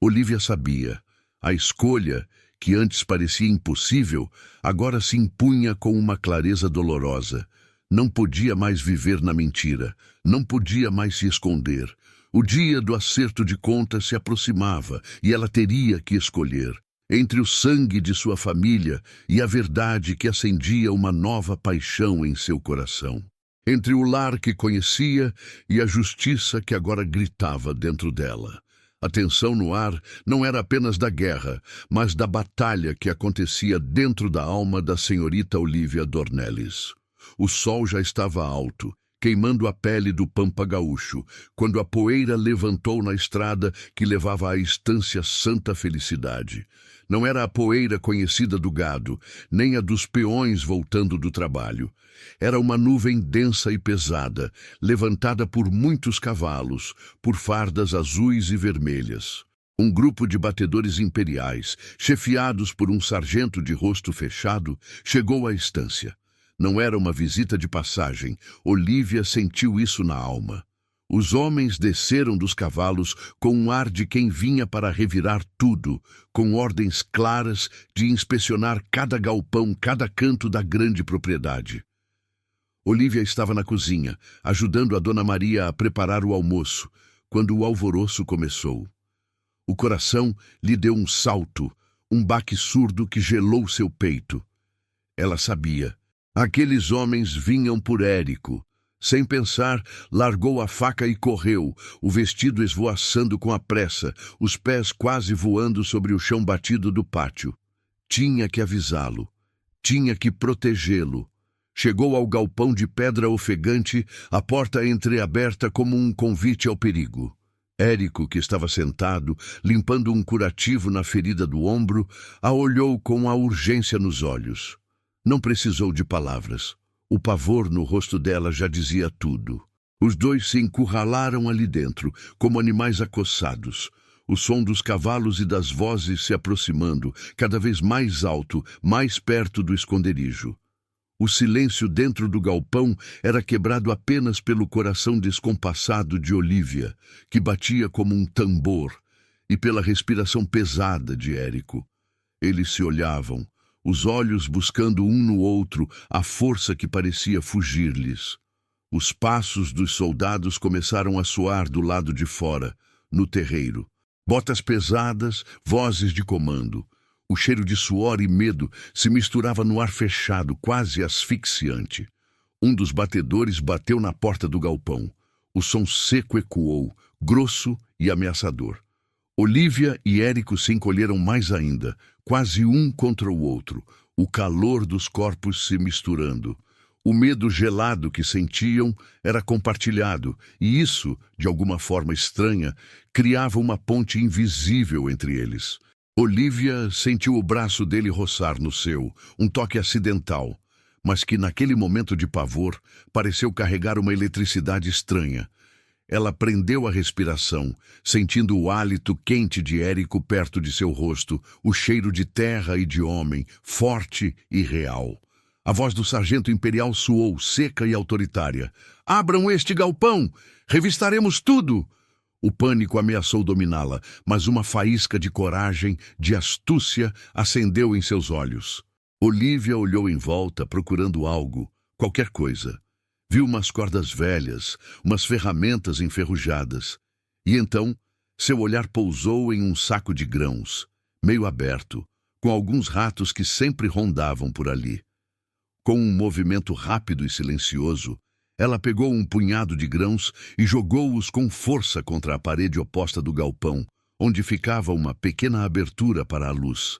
[SPEAKER 1] Olivia sabia. A escolha, que antes parecia impossível, agora se impunha com uma clareza dolorosa. Não podia mais viver na mentira. Não podia mais se esconder. O dia do acerto de contas se aproximava e ela teria que escolher entre o sangue de sua família e a verdade que acendia uma nova paixão em seu coração. Entre o lar que conhecia e a justiça que agora gritava dentro dela. A tensão no ar não era apenas da guerra, mas da batalha que acontecia dentro da alma da senhorita Olivia Dornelles. O sol já estava alto, queimando a pele do pampa gaúcho, quando a poeira levantou na estrada que levava à estância Santa Felicidade. Não era a poeira conhecida do gado, nem a dos peões voltando do trabalho. Era uma nuvem densa e pesada, levantada por muitos cavalos, por fardas azuis e vermelhas. Um grupo de batedores imperiais, chefiados por um sargento de rosto fechado, chegou à estância. Não era uma visita de passagem. Olivia sentiu isso na alma. Os homens desceram dos cavalos com um ar de quem vinha para revirar tudo, com ordens claras de inspecionar cada galpão, cada canto da grande propriedade. Olivia estava na cozinha, ajudando a Dona Maria a preparar o almoço, quando o alvoroço começou. O coração lhe deu um salto, um baque surdo que gelou seu peito. Ela sabia. Aqueles homens vinham por Érico. Sem pensar, largou a faca e correu, o vestido esvoaçando com a pressa, os pés quase voando sobre o chão batido do pátio. Tinha que avisá-lo. Tinha que protegê-lo. Chegou ao galpão de pedra ofegante, a porta entreaberta como um convite ao perigo. Érico, que estava sentado, limpando um curativo na ferida do ombro, a olhou com a urgência nos olhos. Não precisou de palavras. O pavor no rosto dela já dizia tudo. Os dois se encurralaram ali dentro, como animais acossados. O som dos cavalos e das vozes se aproximando, cada vez mais alto, mais perto do esconderijo. O silêncio dentro do galpão era quebrado apenas pelo coração descompassado de Olivia, que batia como um tambor, e pela respiração pesada de Érico. Eles se olhavam, os olhos buscando um no outro a força que parecia fugir-lhes. Os passos dos soldados começaram a soar do lado de fora, no terreiro. Botas pesadas, vozes de comando. O cheiro de suor e medo se misturava no ar fechado, quase asfixiante. Um dos batedores bateu na porta do galpão. O som seco ecoou, grosso e ameaçador. Olivia e Érico se encolheram mais ainda, quase um contra o outro, o calor dos corpos se misturando. O medo gelado que sentiam era compartilhado, e isso, de alguma forma estranha, criava uma ponte invisível entre eles. Olivia sentiu o braço dele roçar no seu, um toque acidental, mas que naquele momento de pavor pareceu carregar uma eletricidade estranha. Ela prendeu a respiração, sentindo o hálito quente de Érico perto de seu rosto, o cheiro de terra e de homem, forte e real. A voz do sargento imperial soou, seca e autoritária. "Abram este galpão! Revistaremos tudo!" O pânico ameaçou dominá-la, mas uma faísca de coragem, de astúcia, acendeu em seus olhos. Olivia olhou em volta, procurando algo, qualquer coisa. Viu umas cordas velhas, umas ferramentas enferrujadas. E então, seu olhar pousou em um saco de grãos, meio aberto, com alguns ratos que sempre rondavam por ali. Com um movimento rápido e silencioso, ela pegou um punhado de grãos e jogou-os com força contra a parede oposta do galpão, onde ficava uma pequena abertura para a luz.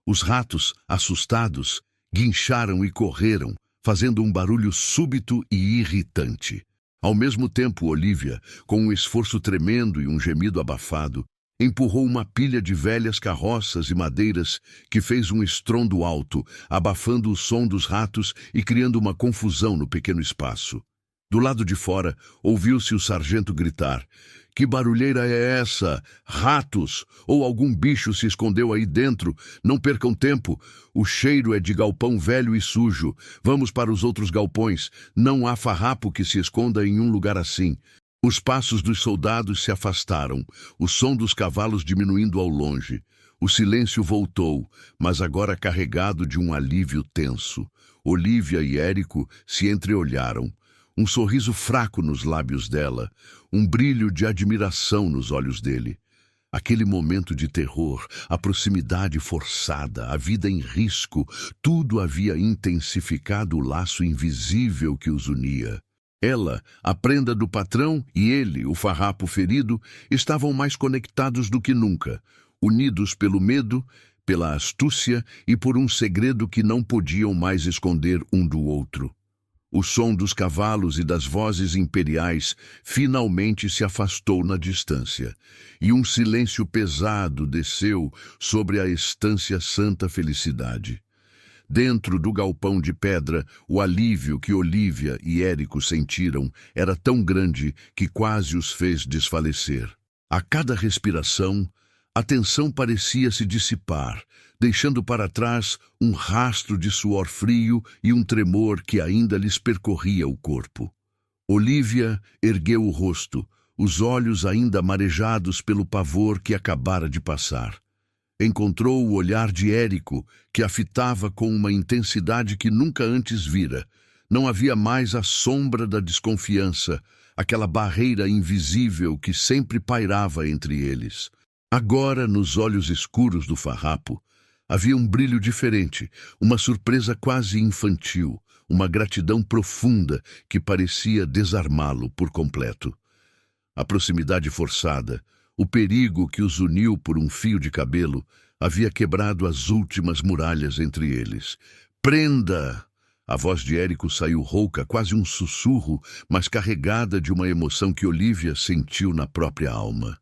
[SPEAKER 1] Os ratos, assustados, guincharam e correram, fazendo um barulho súbito e irritante. Ao mesmo tempo, Olivia, com um esforço tremendo e um gemido abafado, empurrou uma pilha de velhas carroças e madeiras que fez um estrondo alto, abafando o som dos ratos e criando uma confusão no pequeno espaço. Do lado de fora, ouviu-se o sargento gritar: "Que barulheira é essa? Ratos! Ou algum bicho se escondeu aí dentro? Não percam tempo! O cheiro é de galpão velho e sujo. Vamos para os outros galpões. Não há farrapo que se esconda em um lugar assim." Os passos dos soldados se afastaram, o som dos cavalos diminuindo ao longe. O silêncio voltou, mas agora carregado de um alívio tenso. Olivia e Érico se entreolharam. Um sorriso fraco nos lábios dela, um brilho de admiração nos olhos dele. Aquele momento de terror, a proximidade forçada, a vida em risco, tudo havia intensificado o laço invisível que os unia. Ela, a prenda do patrão, e ele, o farrapo ferido, estavam mais conectados do que nunca, unidos pelo medo, pela astúcia e por um segredo que não podiam mais esconder um do outro. O som dos cavalos e das vozes imperiais finalmente se afastou na distância, e um silêncio pesado desceu sobre a estância Santa Felicidade. Dentro do galpão de pedra, o alívio que Olivia e Érico sentiram era tão grande que quase os fez desfalecer. A cada respiração, a tensão parecia se dissipar, deixando para trás um rastro de suor frio e um tremor que ainda lhes percorria o corpo. Olivia ergueu o rosto, os olhos ainda marejados pelo pavor que acabara de passar. Encontrou o olhar de Érico, que a fitava com uma intensidade que nunca antes vira. Não havia mais a sombra da desconfiança, aquela barreira invisível que sempre pairava entre eles. Agora, nos olhos escuros do farrapo, havia um brilho diferente, uma surpresa quase infantil, uma gratidão profunda que parecia desarmá-lo por completo. A proximidade forçada, o perigo que os uniu por um fio de cabelo, havia quebrado as últimas muralhas entre eles. "Prenda!" A voz de Érico saiu rouca, quase um sussurro, mas carregada de uma emoção que Olivia sentiu na própria alma.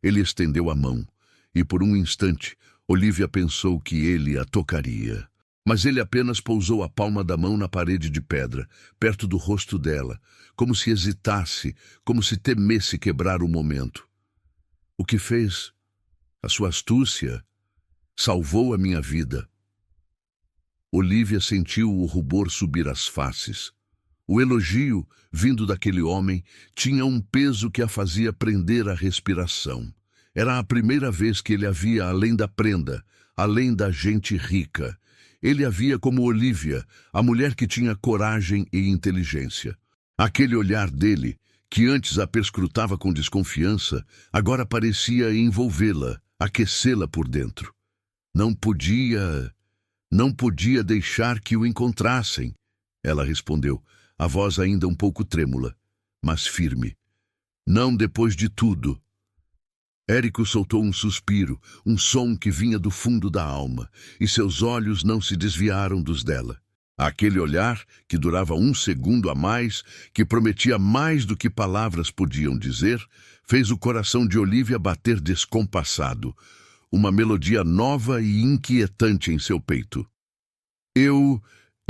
[SPEAKER 1] Ele estendeu a mão, e por um instante, Olivia pensou que ele a tocaria. Mas ele apenas pousou a palma da mão na parede de pedra, perto do rosto dela, como se hesitasse, como se temesse quebrar o momento. "O que fez? A sua astúcia salvou a minha vida." Olivia sentiu o rubor subir às faces. O elogio, vindo daquele homem, tinha um peso que a fazia prender a respiração. Era a primeira vez que ele a via além da prenda, além da gente rica. Ele a via como Olivia, a mulher que tinha coragem e inteligência. Aquele olhar dele, que antes a perscrutava com desconfiança, agora parecia envolvê-la, aquecê-la por dentro. Não podia deixar que o encontrassem, ela respondeu, a voz ainda um pouco trêmula, mas firme. "Não depois de tudo." Érico soltou um suspiro, um som que vinha do fundo da alma, e seus olhos não se desviaram dos dela. Aquele olhar, que durava um segundo a mais, que prometia mais do que palavras podiam dizer, fez o coração de Olivia bater descompassado, uma melodia nova e inquietante em seu peito. Eu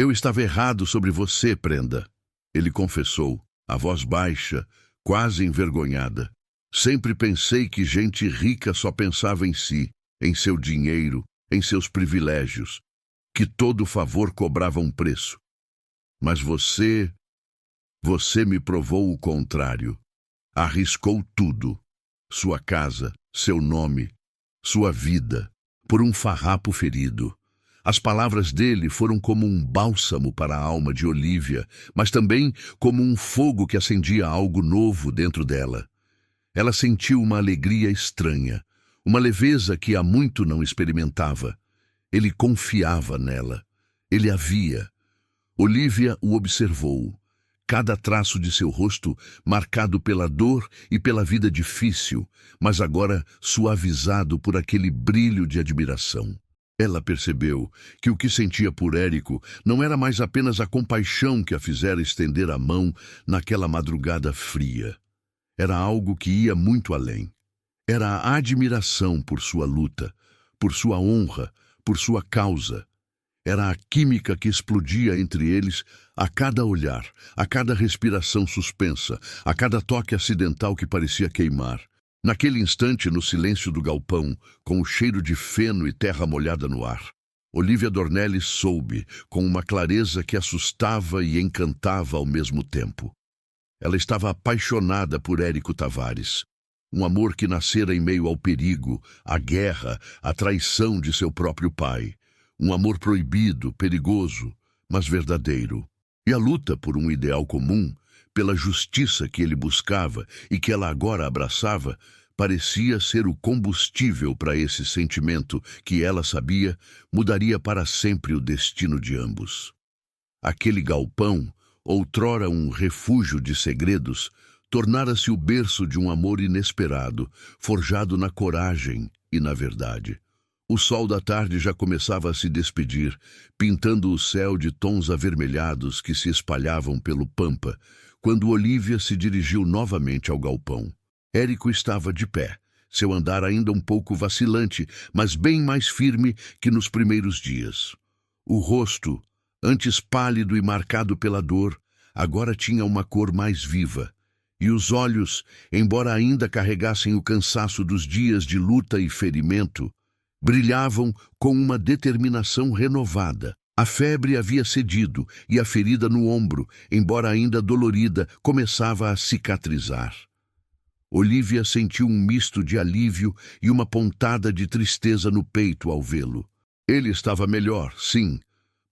[SPEAKER 1] estava errado sobre você, prenda," ele confessou, a voz baixa, quase envergonhada. "Sempre pensei que gente rica só pensava em si, em seu dinheiro, em seus privilégios, que todo favor cobrava um preço. Mas você me provou o contrário. Arriscou tudo. sua casa, seu nome, sua vida, por um farrapo ferido. As palavras dele foram como um bálsamo para a alma de Olívia, mas também como um fogo que acendia algo novo dentro dela. Ela sentiu uma alegria estranha, uma leveza que há muito não experimentava. Ele confiava nela. Ele a via. Olívia o observou. Cada traço de seu rosto marcado pela dor e pela vida difícil, mas agora suavizado por aquele brilho de admiração. Ela percebeu que o que sentia por Érico não era mais apenas a compaixão que a fizera estender a mão naquela madrugada fria. Era algo que ia muito além. Era a admiração por sua luta, por sua honra, por sua causa. Era a química que explodia entre eles a cada olhar, a cada respiração suspensa, a cada toque acidental que parecia queimar. Naquele instante, no silêncio do galpão, com o cheiro de feno e terra molhada no ar, Olívia Dornelles soube, com uma clareza que assustava e encantava ao mesmo tempo. Ela estava apaixonada por Érico Tavares. Um amor que nascera em meio ao perigo, à guerra, à traição de seu próprio pai. Um amor proibido, perigoso, mas verdadeiro. E a luta por um ideal comum, pela justiça que ele buscava e que ela agora abraçava, parecia ser o combustível para esse sentimento que ela sabia mudaria para sempre o destino de ambos. Aquele galpão, outrora um refúgio de segredos, tornara-se o berço de um amor inesperado, forjado na coragem e na verdade. O sol da tarde já começava a se despedir, pintando o céu de tons avermelhados que se espalhavam pelo pampa, quando Olívia se dirigiu novamente ao galpão. Érico estava de pé, seu andar ainda um pouco vacilante, mas bem mais firme que nos primeiros dias. O rosto, antes pálido e marcado pela dor, agora tinha uma cor mais viva, e os olhos, embora ainda carregassem o cansaço dos dias de luta e ferimento, brilhavam com uma determinação renovada. A febre havia cedido e a ferida no ombro, embora ainda dolorida, começava a cicatrizar. Olívia sentiu um misto de alívio e uma pontada de tristeza no peito ao vê-lo. Ele estava melhor, sim,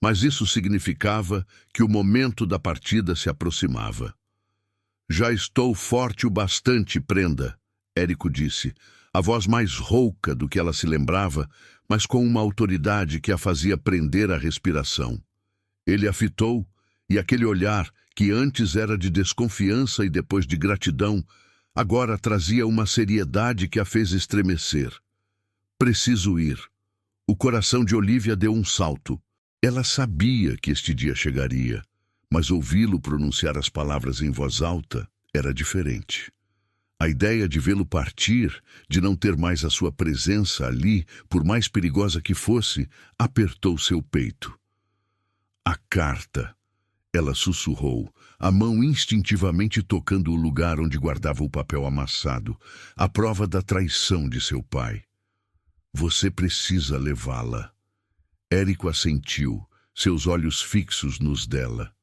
[SPEAKER 1] mas isso significava que o momento da partida se aproximava. Já estou forte o bastante, prenda, Érico disse, a voz mais rouca do que ela se lembrava, mas com uma autoridade que a fazia prender a respiração. Ele a fitou, e aquele olhar, que antes era de desconfiança e depois de gratidão, agora trazia uma seriedade que a fez estremecer. Preciso ir. O coração de Olívia deu um salto. Ela sabia que este dia chegaria, mas ouvi-lo pronunciar as palavras em voz alta era diferente. A ideia de vê-lo partir, de não ter mais a sua presença ali, por mais perigosa que fosse, apertou seu peito. A carta, ela sussurrou, a mão instintivamente tocando o lugar onde guardava o papel amassado, a prova da traição de seu pai. Você precisa levá-la. Érico assentiu, seus olhos fixos nos dela.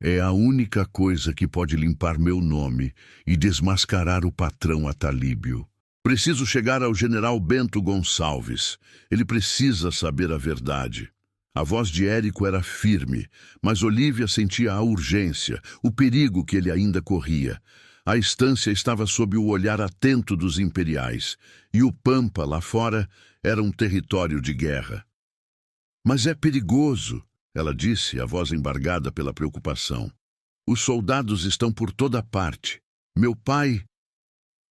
[SPEAKER 1] É a única coisa que pode limpar meu nome e desmascarar o patrão Atalíbio. Preciso chegar ao general Bento Gonçalves. Ele precisa saber a verdade. A voz de Érico era firme, mas Olívia sentia a urgência, o perigo que ele ainda corria. A estância estava sob o olhar atento dos imperiais, e o Pampa, lá fora, era um território de guerra. Mas é perigoso, ela disse, a voz embargada pela preocupação. Os soldados estão por toda parte. Meu pai,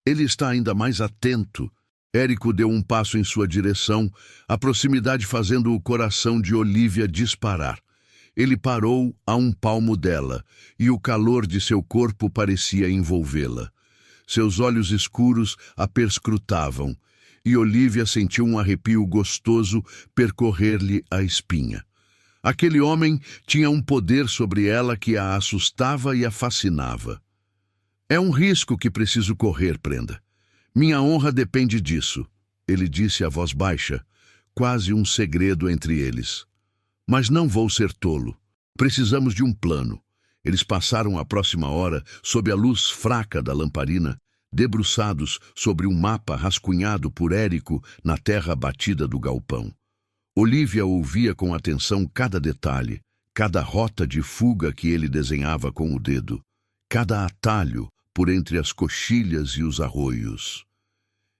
[SPEAKER 1] ele está ainda mais atento. Érico deu um passo em sua direção, a proximidade fazendo o coração de Olívia disparar. Ele parou a um palmo dela, e o calor de seu corpo parecia envolvê-la. Seus olhos escuros a perscrutavam, e Olívia sentiu um arrepio gostoso percorrer-lhe a espinha. Aquele homem tinha um poder sobre ela que a assustava e a fascinava. É um risco que preciso correr, prenda. Minha honra depende disso, ele disse a voz baixa, quase um segredo entre eles. Mas não vou ser tolo. Precisamos de um plano. Eles passaram a próxima hora sob a luz fraca da lamparina, debruçados sobre um mapa rascunhado por Érico na terra batida do galpão. Olívia ouvia com atenção cada detalhe, cada rota de fuga que ele desenhava com o dedo, cada atalho por entre as coxilhas e os arroios.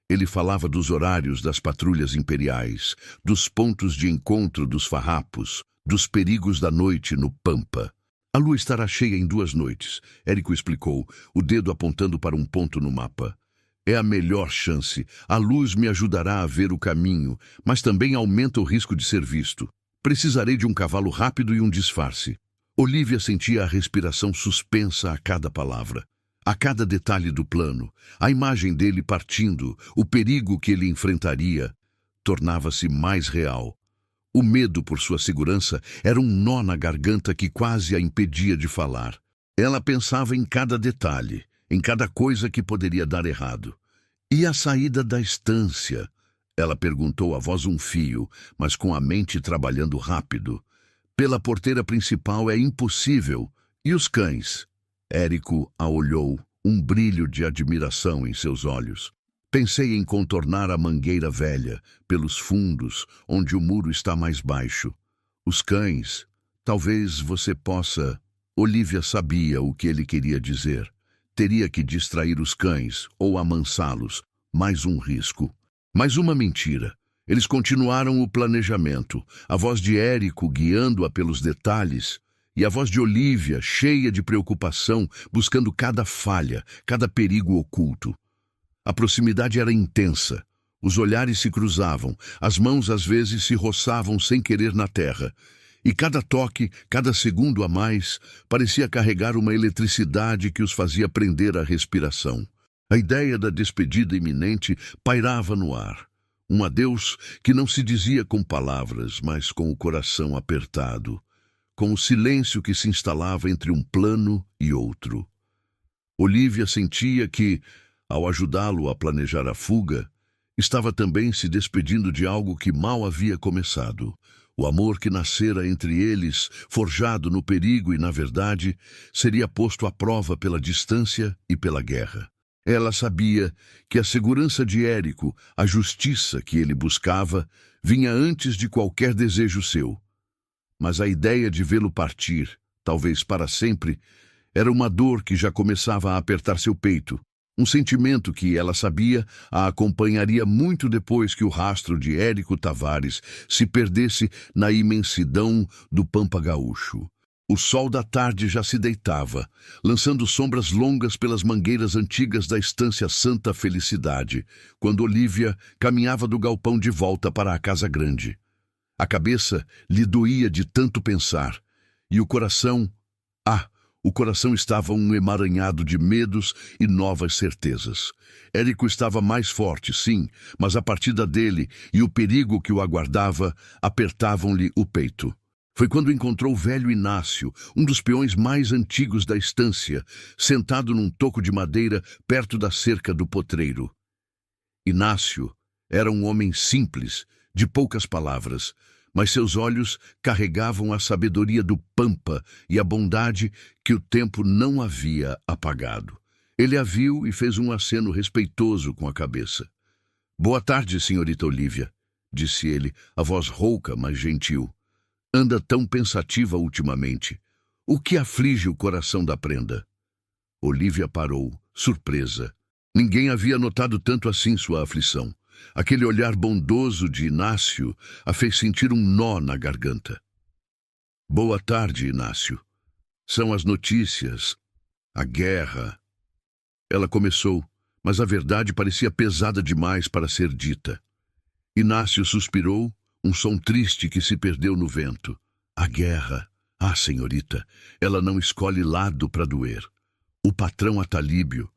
[SPEAKER 1] Ele falava dos horários das patrulhas imperiais, dos pontos de encontro dos farrapos, dos perigos da noite no Pampa. A lua estará cheia em 2 noites, Érico explicou, o dedo apontando para um ponto no mapa. É a melhor chance. A luz me ajudará a ver o caminho, mas também aumenta o risco de ser visto. Precisarei de um cavalo rápido e um disfarce. Olívia sentia a respiração suspensa a cada palavra, a cada detalhe do plano, a imagem dele partindo, o perigo que ele enfrentaria, tornava-se mais real. O medo por sua segurança era um nó na garganta que quase a impedia de falar. Ela pensava em cada detalhe, em cada coisa que poderia dar errado. E a saída da estância? Ela perguntou a voz um fio, mas com a mente trabalhando rápido. Pela porteira principal é impossível. E os cães? Érico a olhou, um brilho de admiração em seus olhos. Pensei em contornar a mangueira velha, pelos fundos, onde o muro está mais baixo. Os cães, talvez você possa... Olívia sabia o que ele queria dizer. Teria que distrair os cães, ou amansá-los. Mais um risco. Mais uma mentira. Eles continuaram o planejamento, a voz de Érico guiando-a pelos detalhes, e a voz de Olívia, cheia de preocupação, buscando cada falha, cada perigo oculto. A proximidade era intensa. Os olhares se cruzavam, as mãos às vezes se roçavam sem querer na terra. E cada toque, cada segundo a mais, parecia carregar uma eletricidade que os fazia prender a respiração. A ideia da despedida iminente pairava no ar. Um adeus que não se dizia com palavras, mas com o coração apertado, com o silêncio que se instalava entre um plano e outro. Olívia sentia que, ao ajudá-lo a planejar a fuga, estava também se despedindo de algo que mal havia começado. O amor que nascera entre eles, forjado no perigo e na verdade, seria posto à prova pela distância e pela guerra. Ela sabia que a segurança de Érico, a justiça que ele buscava, vinha antes de qualquer desejo seu. Mas a ideia de vê-lo partir, talvez para sempre, era uma dor que já começava a apertar seu peito. Um sentimento que, ela sabia, a acompanharia muito depois que o rastro de Érico Tavares se perdesse na imensidão do Pampa Gaúcho. O sol da tarde já se deitava, lançando sombras longas pelas mangueiras antigas da estância Santa Felicidade, quando Olívia caminhava do galpão de volta para a casa grande. A cabeça lhe doía de tanto pensar, e o coração... O coração estava um emaranhado de medos e novas certezas. Érico estava mais forte, sim, mas a partida dele e o perigo que o aguardava apertavam-lhe o peito. Foi quando encontrou o velho Inácio, um dos peões mais antigos da estância, sentado num toco de madeira perto da cerca do potreiro. Inácio era um homem simples, de poucas palavras, mas seus olhos carregavam a sabedoria do Pampa e a bondade que o tempo não havia apagado. Ele a viu e fez um aceno respeitoso com a cabeça. "Boa tarde, senhorita Olívia", disse ele, a voz rouca, mas gentil. "Anda tão pensativa ultimamente. O que aflige o coração da prenda?" Olívia parou, surpresa. Ninguém havia notado tanto assim sua aflição. Aquele olhar bondoso de Inácio a fez sentir um nó na garganta. "Boa tarde, Inácio. São as notícias, a guerra." Ela começou, mas a verdade parecia pesada demais para ser dita. Inácio suspirou, um som triste que se perdeu no vento. "A guerra. Ah, senhorita, ela não escolhe lado para doer. O patrão Atalíbio,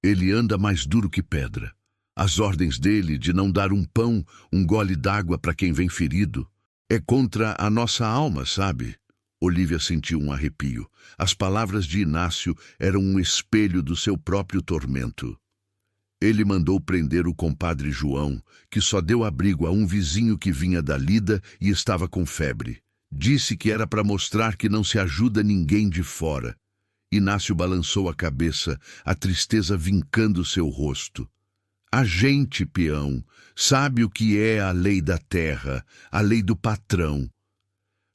[SPEAKER 1] ele anda mais duro que pedra. As ordens dele de não dar um pão, um gole d'água para quem vem ferido. É contra a nossa alma, sabe?" Olívia sentiu um arrepio. As palavras de Inácio eram um espelho do seu próprio tormento. Ele mandou prender o compadre João, que só deu abrigo a um vizinho que vinha da lida e estava com febre. Disse que era para mostrar que não se ajuda ninguém de fora. Inácio balançou a cabeça, a tristeza vincando seu rosto. A gente, peão, sabe o que é a lei da terra, a lei do patrão.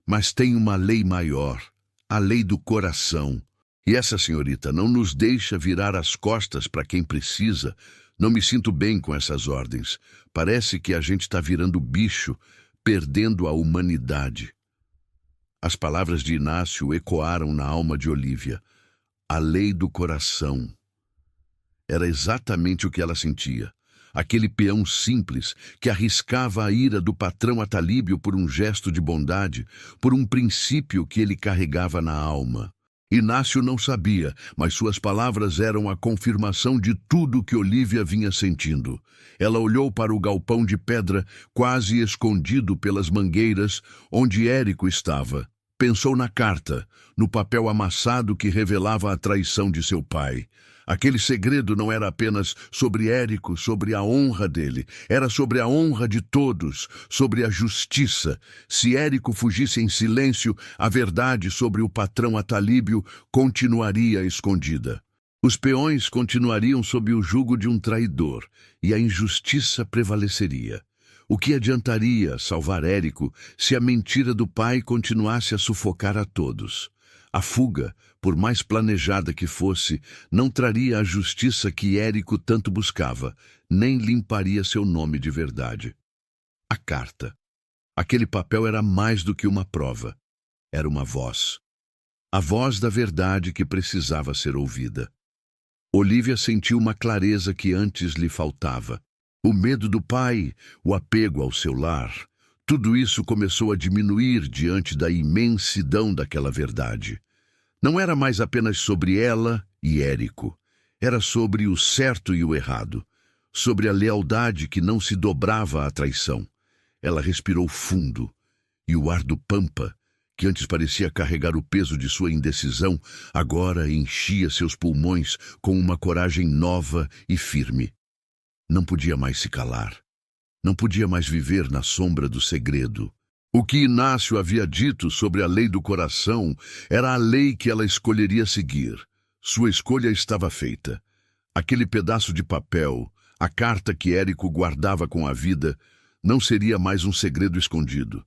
[SPEAKER 1] Mas tem uma lei maior, a lei do coração. E essa senhorita não nos deixa virar as costas para quem precisa. Não me sinto bem com essas ordens. Parece que a gente está virando bicho, perdendo a humanidade. As palavras de Inácio ecoaram na alma de Olívia. A lei do coração. Era exatamente o que ela sentia. Aquele peão simples que arriscava a ira do patrão Atalíbio por um gesto de bondade, por um princípio que ele carregava na alma. Inácio não sabia, mas suas palavras eram a confirmação de tudo que Olívia vinha sentindo. Ela olhou para o galpão de pedra, quase escondido pelas mangueiras, onde Érico estava. Pensou na carta, no papel amassado que revelava a traição de seu pai. Aquele segredo não era apenas sobre Érico, sobre a honra dele. Era sobre a honra de todos, sobre a justiça. Se Érico fugisse em silêncio, a verdade sobre o patrão Atalíbio continuaria escondida. Os peões continuariam sob o jugo de um traidor, e a injustiça prevaleceria. O que adiantaria salvar Érico se a mentira do pai continuasse a sufocar a todos? A fuga, por mais planejada que fosse, não traria a justiça que Érico tanto buscava, nem limparia seu nome de verdade. A carta. Aquele papel era mais do que uma prova. Era uma voz. A voz da verdade que precisava ser ouvida. Olívia sentiu uma clareza que antes lhe faltava. O medo do pai, o apego ao seu lar, tudo isso começou a diminuir diante da imensidão daquela verdade. Não era mais apenas sobre ela e Érico. Era sobre o certo e o errado, sobre a lealdade que não se dobrava à traição. Ela respirou fundo, e o ar do Pampa, que antes parecia carregar o peso de sua indecisão, agora enchia seus pulmões com uma coragem nova e firme. Não podia mais se calar. Não podia mais viver na sombra do segredo. O que Inácio havia dito sobre a lei do coração era a lei que ela escolheria seguir. Sua escolha estava feita. Aquele pedaço de papel, a carta que Érico guardava com a vida, não seria mais um segredo escondido.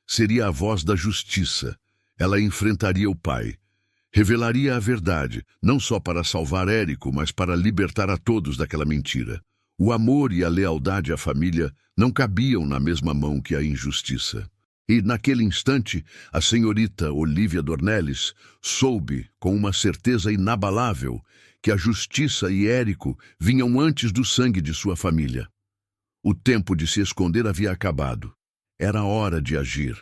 [SPEAKER 1] Seria a voz da justiça. Ela enfrentaria o pai. Revelaria a verdade, não só para salvar Érico, mas para libertar a todos daquela mentira. O amor e a lealdade à família não cabiam na mesma mão que a injustiça. E, naquele instante, a senhorita Olívia Dornelles soube, com uma certeza inabalável, que a justiça e Érico vinham antes do sangue de sua família. O tempo de se esconder havia acabado. Era hora de agir.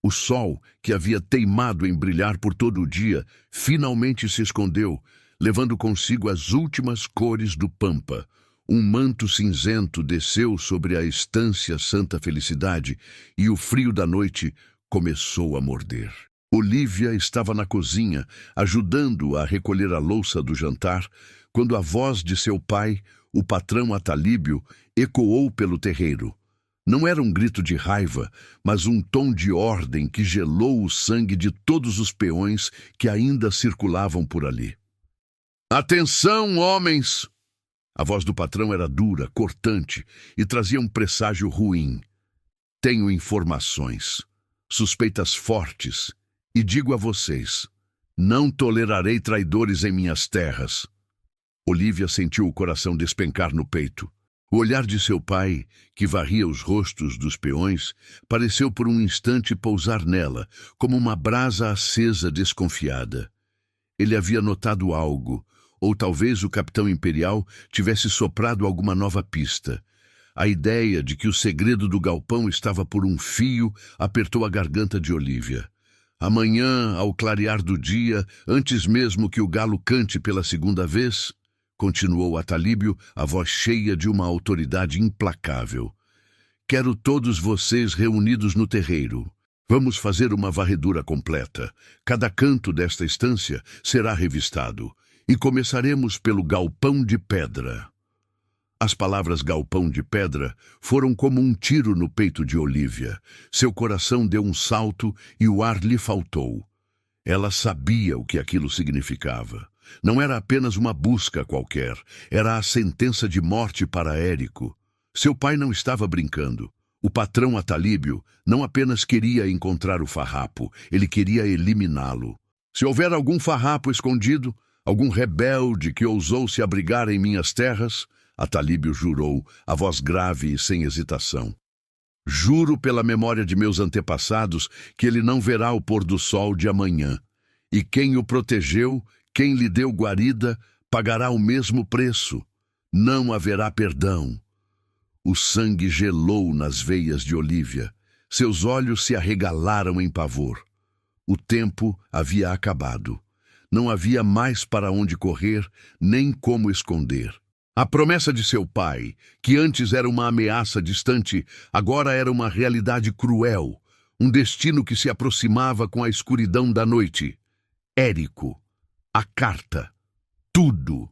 [SPEAKER 1] O sol, que havia teimado em brilhar por todo o dia, finalmente se escondeu, levando consigo as últimas cores do Pampa. Um manto cinzento desceu sobre a estância Santa Felicidade e o frio da noite começou a morder. Olívia estava na cozinha, ajudando a recolher a louça do jantar, quando a voz de seu pai, o patrão Atalíbio, ecoou pelo terreiro. Não era um grito de raiva, mas um tom de ordem que gelou o sangue de todos os peões que ainda circulavam por ali. "Atenção, homens!" A voz do patrão era dura, cortante e trazia um presságio ruim. "Tenho informações, suspeitas fortes, e digo a vocês, não tolerarei traidores em minhas terras." Olívia sentiu o coração despencar no peito. O olhar de seu pai, que varria os rostos dos peões, pareceu por um instante pousar nela, como uma brasa acesa desconfiada. Ele havia notado algo, ou talvez o capitão imperial tivesse soprado alguma nova pista. A ideia de que o segredo do galpão estava por um fio apertou a garganta de Olívia. Amanhã, ao clarear do dia, antes mesmo que o galo cante pela segunda vez, continuou Atalíbio, a voz cheia de uma autoridade implacável. "Quero todos vocês reunidos no terreiro. Vamos fazer uma varredura completa. Cada canto desta estância será revistado. E começaremos pelo galpão de pedra." As palavras galpão de pedra foram como um tiro no peito de Olívia. Seu coração deu um salto e o ar lhe faltou. Ela sabia o que aquilo significava. Não era apenas uma busca qualquer, era a sentença de morte para Érico. Seu pai não estava brincando. O patrão Atalíbio não apenas queria encontrar o farrapo, ele queria eliminá-lo. Se houver algum farrapo escondido, algum rebelde que ousou se abrigar em minhas terras, Atalíbio jurou, a voz grave e sem hesitação. Juro pela memória de meus antepassados que ele não verá o pôr do sol de amanhã. E quem o protegeu, quem lhe deu guarida, pagará o mesmo preço. Não haverá perdão. O sangue gelou nas veias de Olívia. Seus olhos se arregalaram em pavor. O tempo havia acabado. Não havia mais para onde correr, nem como esconder. A promessa de seu pai, que antes era uma ameaça distante, agora era uma realidade cruel, um destino que se aproximava com a escuridão da noite. Érico, a carta, tudo.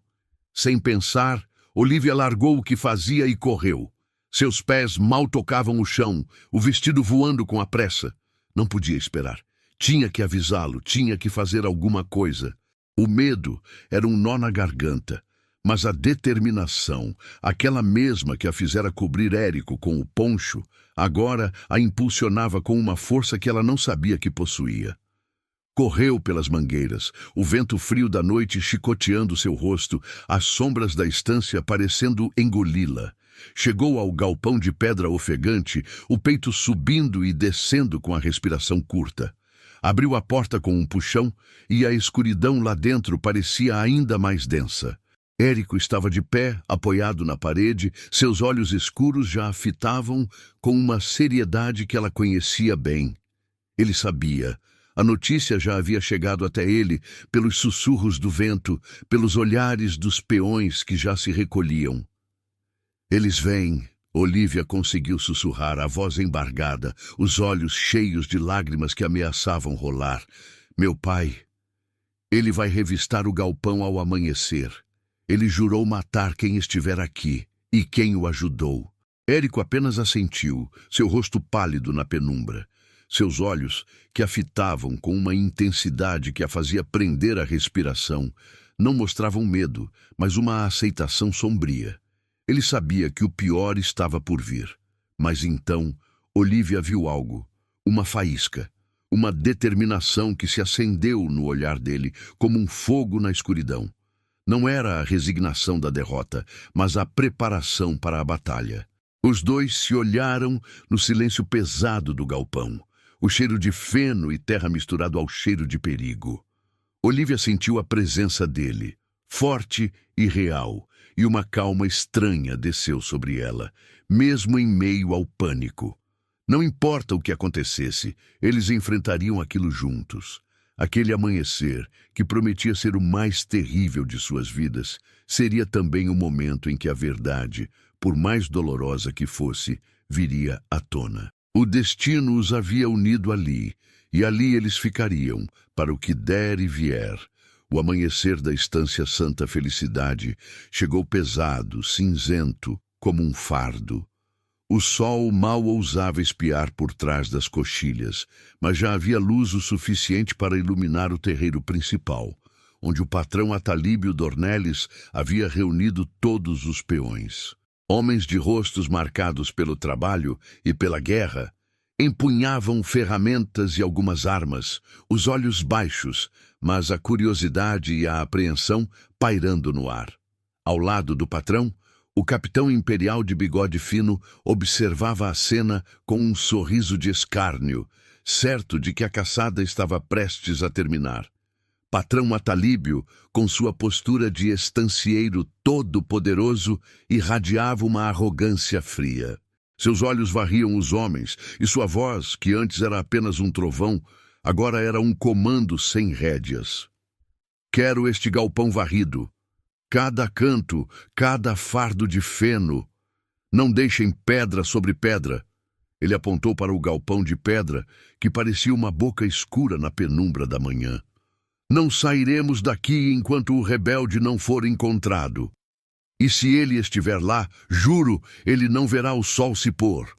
[SPEAKER 1] Sem pensar, Olívia largou o que fazia e correu. Seus pés mal tocavam o chão, o vestido voando com a pressa. Não podia esperar. Tinha que avisá-lo, tinha que fazer alguma coisa. O medo era um nó na garganta, mas a determinação, aquela mesma que a fizera cobrir Érico com o poncho, agora a impulsionava com uma força que ela não sabia que possuía. Correu pelas mangueiras, o vento frio da noite chicoteando seu rosto, as sombras da estância parecendo engoli-la. Chegou ao galpão de pedra ofegante, o peito subindo e descendo com a respiração curta. Abriu a porta com um puxão e a escuridão lá dentro parecia ainda mais densa. Érico estava de pé, apoiado na parede, seus olhos escuros já a fitavam com uma seriedade que ela conhecia bem. Ele sabia. A notícia já havia chegado até ele pelos sussurros do vento, pelos olhares dos peões que já se recolhiam. Eles vêm, Olívia conseguiu sussurrar, a voz embargada, os olhos cheios de lágrimas que ameaçavam rolar. Meu pai, ele vai revistar o galpão ao amanhecer. Ele jurou matar quem estiver aqui e quem o ajudou. Érico apenas assentiu, seu rosto pálido na penumbra. Seus olhos, que a fitavam com uma intensidade que a fazia prender a respiração, não mostravam medo, mas uma aceitação sombria. Ele sabia que o pior estava por vir. Mas então, Olívia viu algo, uma faísca, uma determinação que se acendeu no olhar dele como um fogo na escuridão. Não era a resignação da derrota, mas a preparação para a batalha. Os dois se olharam no silêncio pesado do galpão, o cheiro de feno e terra misturado ao cheiro de perigo. Olívia sentiu a presença dele, forte e real, e uma calma estranha desceu sobre ela, mesmo em meio ao pânico. Não importa o que acontecesse, eles enfrentariam aquilo juntos. Aquele amanhecer, que prometia ser o mais terrível de suas vidas, seria também o momento em que a verdade, por mais dolorosa que fosse, viria à tona. O destino os havia unido ali, e ali eles ficariam, para o que der e vier. O amanhecer da Estância Santa Felicidade chegou pesado, cinzento, como um fardo. O sol mal ousava espiar por trás das coxilhas, mas já havia luz o suficiente para iluminar o terreiro principal, onde o patrão Atalíbio Dornelles havia reunido todos os peões. Homens de rostos marcados pelo trabalho e pela guerra, empunhavam ferramentas e algumas armas, os olhos baixos, mas a curiosidade e a apreensão pairando no ar. Ao lado do patrão, o capitão imperial de bigode fino observava a cena com um sorriso de escárnio, certo de que a caçada estava prestes a terminar. Patrão Atalíbio, com sua postura de estancieiro todo-poderoso, irradiava uma arrogância fria. Seus olhos varriam os homens, e sua voz, que antes era apenas um trovão, agora era um comando sem rédeas. Quero este galpão varrido. Cada canto, cada fardo de feno. Não deixem pedra sobre pedra. Ele apontou para o galpão de pedra, que parecia uma boca escura na penumbra da manhã. Não sairemos daqui enquanto o rebelde não for encontrado. E se ele estiver lá, juro, ele não verá o sol se pôr.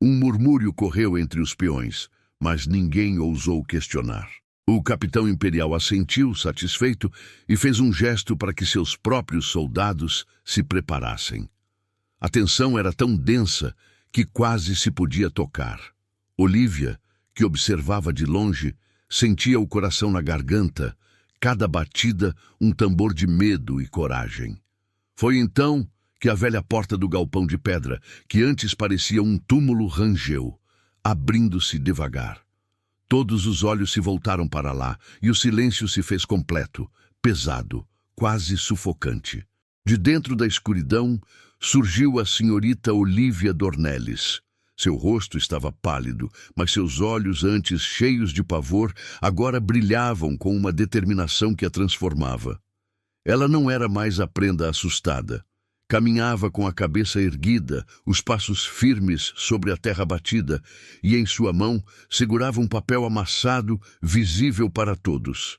[SPEAKER 1] Um murmúrio correu entre os peões, mas ninguém ousou questionar. O capitão imperial assentiu, satisfeito, e fez um gesto para que seus próprios soldados se preparassem. A tensão era tão densa que quase se podia tocar. Olívia, que observava de longe, sentia o coração na garganta, cada batida um tambor de medo e coragem. Foi então que a velha porta do galpão de pedra, que antes parecia um túmulo, rangeu, abrindo-se devagar. Todos os olhos se voltaram para lá e o silêncio se fez completo, pesado, quase sufocante. De dentro da escuridão surgiu a senhorita Olívia Dornelles. Seu rosto estava pálido, mas seus olhos, antes cheios de pavor, agora brilhavam com uma determinação que a transformava. Ela não era mais a prenda assustada. Caminhava com a cabeça erguida, os passos firmes sobre a terra batida, e em sua mão segurava um papel amassado, visível para todos.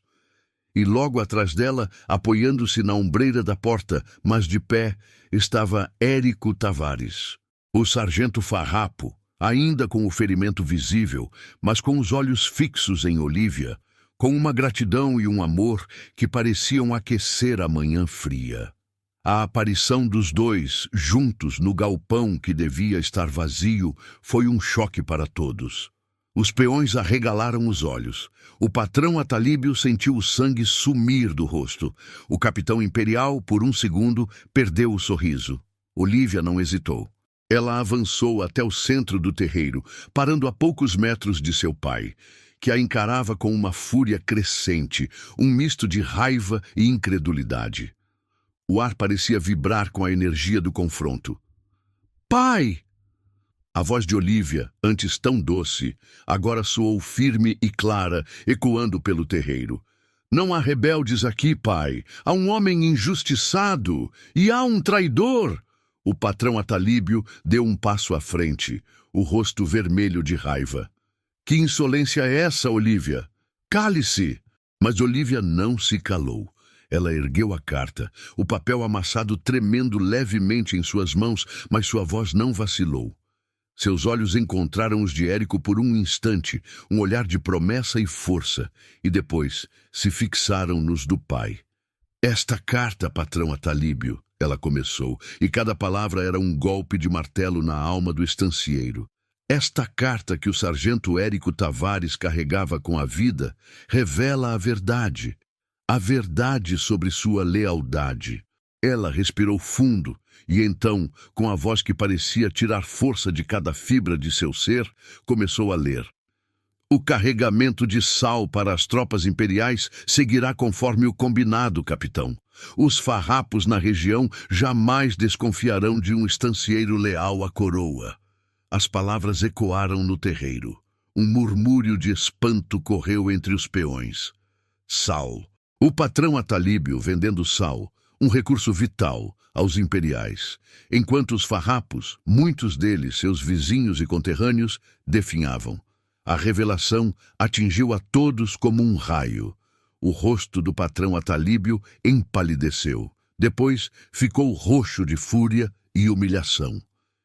[SPEAKER 1] E logo atrás dela, apoiando-se na ombreira da porta, mas de pé, estava Érico Tavares, o sargento farrapo, ainda com o ferimento visível, mas com os olhos fixos em Olívia, com uma gratidão e um amor que pareciam aquecer a manhã fria. A aparição dos dois, juntos no galpão que devia estar vazio, foi um choque para todos. Os peões arregalaram os olhos. O patrão Atalíbio sentiu o sangue sumir do rosto. O capitão imperial, por um segundo, perdeu o sorriso. Olívia não hesitou. Ela avançou até o centro do terreiro, parando a poucos metros de seu pai, que a encarava com uma fúria crescente, um misto de raiva e incredulidade. O ar parecia vibrar com a energia do confronto. "Pai!" A voz de Olívia, antes tão doce, agora soou firme e clara, ecoando pelo terreiro. "Não há rebeldes aqui, pai. Há um homem injustiçado e há um traidor." O patrão Atalíbio deu um passo à frente, o rosto vermelho de raiva. "Que insolência é essa, Olívia? Cale-se!" Mas Olívia não se calou. Ela ergueu a carta, o papel amassado tremendo levemente em suas mãos, mas sua voz não vacilou. Seus olhos encontraram os de Érico por um instante, um olhar de promessa e força, e depois se fixaram nos do pai. "Esta carta, patrão Atalíbio," ela começou, e cada palavra era um golpe de martelo na alma do estancieiro. "Esta carta que o sargento Érico Tavares carregava com a vida revela a verdade sobre sua lealdade." Ela respirou fundo e então, com a voz que parecia tirar força de cada fibra de seu ser, começou a ler. "O carregamento de sal para as tropas imperiais seguirá conforme o combinado, capitão. Os farrapos na região jamais desconfiarão de um estancieiro leal à coroa." As palavras ecoaram no terreiro. Um murmúrio de espanto correu entre os peões. Sal. O patrão Atalíbio vendendo sal, um recurso vital aos imperiais, enquanto os farrapos, muitos deles seus vizinhos e conterrâneos, definhavam. A revelação atingiu a todos como um raio. O rosto do patrão Atalíbio empalideceu. Depois ficou roxo de fúria e humilhação.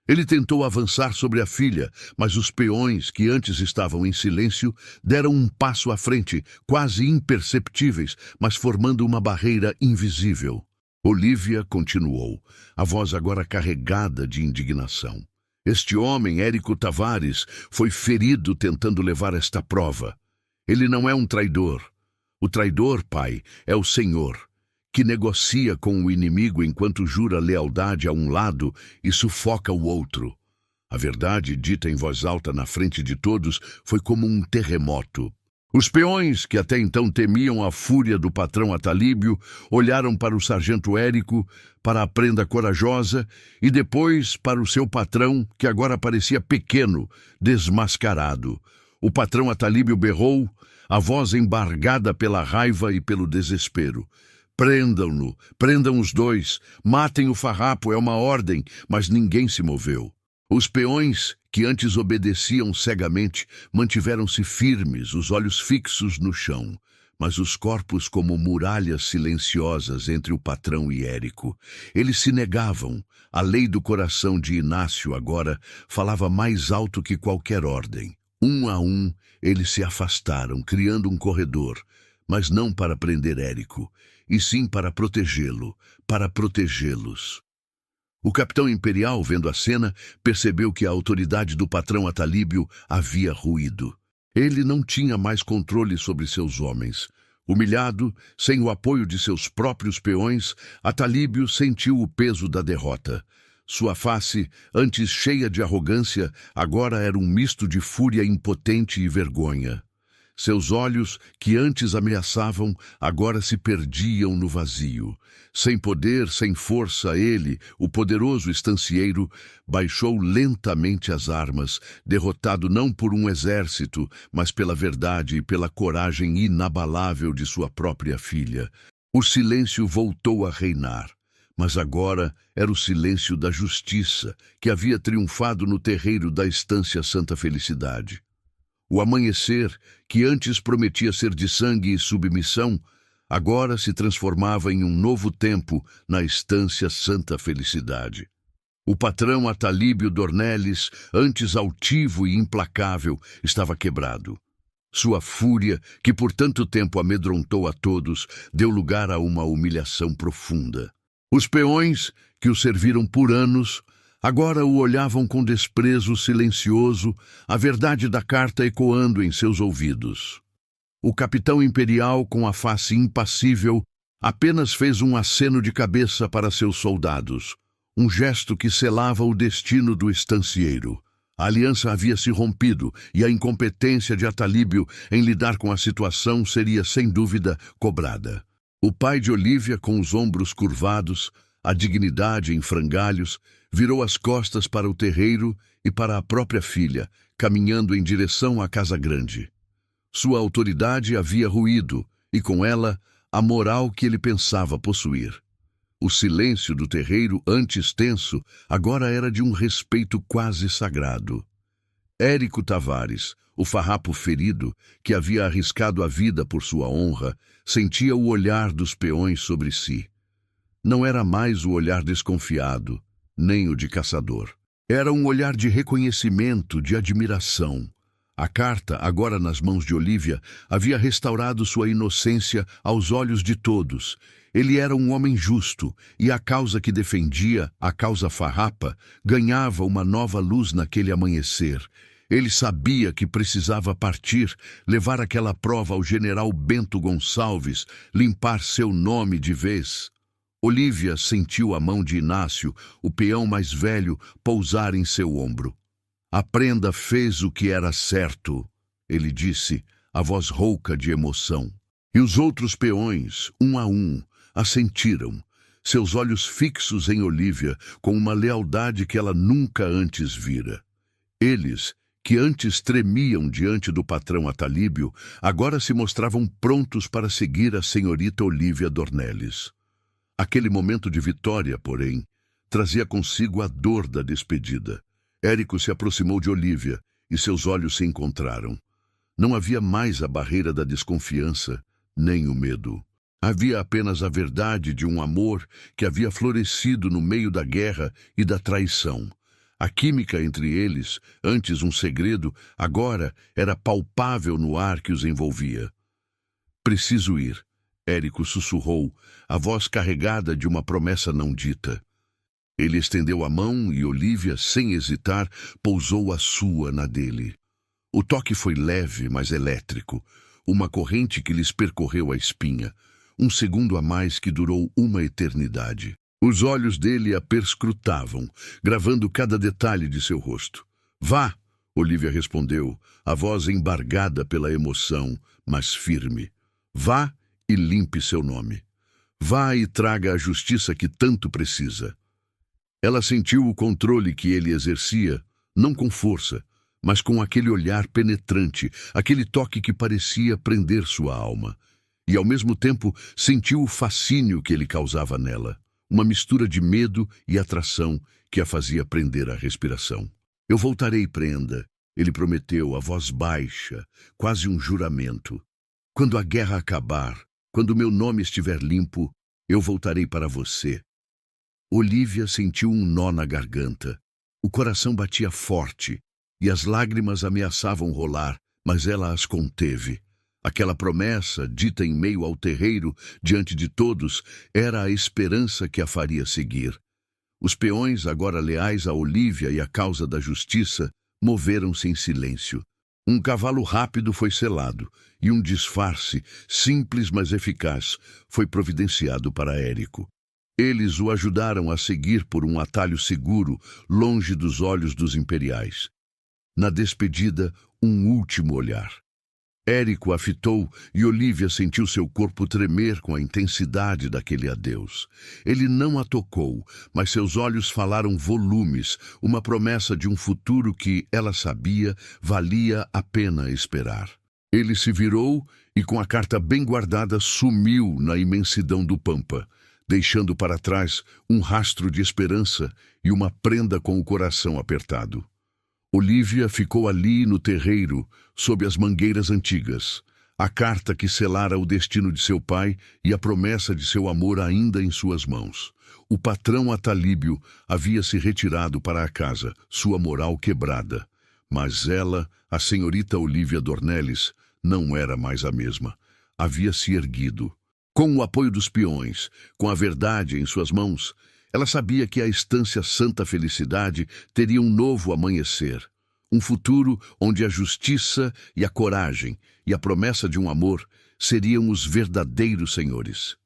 [SPEAKER 1] Ele tentou avançar sobre a filha, mas os peões, que antes estavam em silêncio, deram um passo à frente, quase imperceptíveis, mas formando uma barreira invisível. Olívia continuou, a voz agora carregada de indignação. "Este homem, Érico Tavares, foi ferido tentando levar esta prova. Ele não é um traidor. O traidor, pai, é o Senhor, que negocia com o inimigo enquanto jura lealdade a um lado e sufoca o outro." A verdade, dita em voz alta na frente de todos, foi como um terremoto. Os peões, que até então temiam a fúria do patrão Atalíbio, olharam para o sargento Érico, para a prenda corajosa, e depois para o seu patrão, que agora parecia pequeno, desmascarado. O patrão Atalíbio berrou, a voz embargada pela raiva e pelo desespero. "Prendam-no, prendam os dois, matem o farrapo, é uma ordem", mas ninguém se moveu. Os peões, que antes obedeciam cegamente, mantiveram-se firmes, os olhos fixos no chão, mas os corpos como muralhas silenciosas entre o patrão e Érico. Eles se negavam. A lei do coração de Inácio agora falava mais alto que qualquer ordem. Um a um, eles se afastaram, criando um corredor, mas não para prender Érico, e sim para protegê-lo, para protegê-los. O capitão imperial, vendo a cena, percebeu que a autoridade do patrão Atalíbio havia ruído. Ele não tinha mais controle sobre seus homens. Humilhado, sem o apoio de seus próprios peões, Atalíbio sentiu o peso da derrota. Sua face, antes cheia de arrogância, agora era um misto de fúria impotente e vergonha. Seus olhos, que antes ameaçavam, agora se perdiam no vazio. Sem poder, sem força, ele, o poderoso estancieiro, baixou lentamente as armas, derrotado não por um exército, mas pela verdade e pela coragem inabalável de sua própria filha. O silêncio voltou a reinar, mas agora era o silêncio da justiça, que havia triunfado no terreiro da Estância Santa Felicidade. O amanhecer, que antes prometia ser de sangue e submissão, agora se transformava em um novo tempo na Estância Santa Felicidade. O patrão Atalíbio Dornelles, antes altivo e implacável, estava quebrado. Sua fúria, que por tanto tempo amedrontou a todos, deu lugar a uma humilhação profunda. Os peões, que o serviram por anos, agora o olhavam com desprezo silencioso, a verdade da carta ecoando em seus ouvidos. O capitão imperial, com a face impassível, apenas fez um aceno de cabeça para seus soldados, um gesto que selava o destino do estancieiro. A aliança havia se rompido e a incompetência de Atalíbio em lidar com a situação seria, sem dúvida, cobrada. O pai de Olívia, com os ombros curvados, a dignidade em frangalhos, virou as costas para o terreiro e para a própria filha, caminhando em direção à casa grande. Sua autoridade havia ruído, e com ela, a moral que ele pensava possuir. O silêncio do terreiro, antes tenso, agora era de um respeito quase sagrado. Érico Tavares, o farrapo ferido, que havia arriscado a vida por sua honra, sentia o olhar dos peões sobre si. Não era mais o olhar desconfiado, nem o de caçador. Era um olhar de reconhecimento, de admiração. A carta, agora nas mãos de Olívia, havia restaurado sua inocência aos olhos de todos. Ele era um homem justo, e a causa que defendia, a causa farrapa, ganhava uma nova luz naquele amanhecer. Ele sabia que precisava partir, levar aquela prova ao general Bento Gonçalves, limpar seu nome de vez. Olívia sentiu a mão de Inácio, o peão mais velho, pousar em seu ombro. A prenda fez o que era certo, ele disse, a voz rouca de emoção. E os outros peões, um a um, assentiram, seus olhos fixos em Olívia, com uma lealdade que ela nunca antes vira. Eles, que antes tremiam diante do patrão Atalíbio, agora se mostravam prontos para seguir a senhorita Olívia Dornelles. Aquele momento de vitória, porém, trazia consigo a dor da despedida. Érico se aproximou de Olívia e seus olhos se encontraram. Não havia mais a barreira da desconfiança, nem o medo. Havia apenas a verdade de um amor que havia florescido no meio da guerra e da traição. A química entre eles, antes um segredo, agora era palpável no ar que os envolvia. Preciso ir, Érico sussurrou, a voz carregada de uma promessa não dita. Ele estendeu a mão e Olívia, sem hesitar, pousou a sua na dele. O toque foi leve, mas elétrico, uma corrente que lhes percorreu a espinha, um segundo a mais que durou uma eternidade. Os olhos dele a perscrutavam, gravando cada detalhe de seu rosto. Vá, Olívia respondeu, a voz embargada pela emoção, mas firme. Vá e limpe seu nome. Vá e traga a justiça que tanto precisa. Ela sentiu o controle que ele exercia, não com força, mas com aquele olhar penetrante, aquele toque que parecia prender sua alma. E, ao mesmo tempo, sentiu o fascínio que ele causava nela, uma mistura de medo e atração que a fazia prender a respiração. Eu voltarei, prenda, ele prometeu, a voz baixa, quase um juramento. Quando a guerra acabar, quando meu nome estiver limpo, eu voltarei para você. Olívia sentiu um nó na garganta. O coração batia forte, e as lágrimas ameaçavam rolar, mas ela as conteve. Aquela promessa, dita em meio ao terreiro, diante de todos, era a esperança que a faria seguir. Os peões, agora leais a Olívia e à causa da justiça, moveram-se em silêncio. Um cavalo rápido foi selado, e um disfarce, simples mas eficaz, foi providenciado para Érico. Eles o ajudaram a seguir por um atalho seguro, longe dos olhos dos imperiais. Na despedida, um último olhar. Érico a fitou e Olívia sentiu seu corpo tremer com a intensidade daquele adeus. Ele não a tocou, mas seus olhos falaram volumes, uma promessa de um futuro que, ela sabia, valia a pena esperar. Ele se virou e, com a carta bem guardada, sumiu na imensidão do pampa, deixando para trás um rastro de esperança e uma prenda com o coração apertado. Olívia ficou ali no terreiro, sob as mangueiras antigas, a carta que selara o destino de seu pai e a promessa de seu amor ainda em suas mãos. O patrão Atalíbio havia se retirado para a casa, sua moral quebrada. Mas ela, a senhorita Olívia Dornelles, não era mais a mesma. Havia se erguido. Com o apoio dos peões, com a verdade em suas mãos, ela sabia que a estância Santa Felicidade teria um novo amanhecer, um futuro onde a justiça e a coragem e a promessa de um amor seriam os verdadeiros senhores.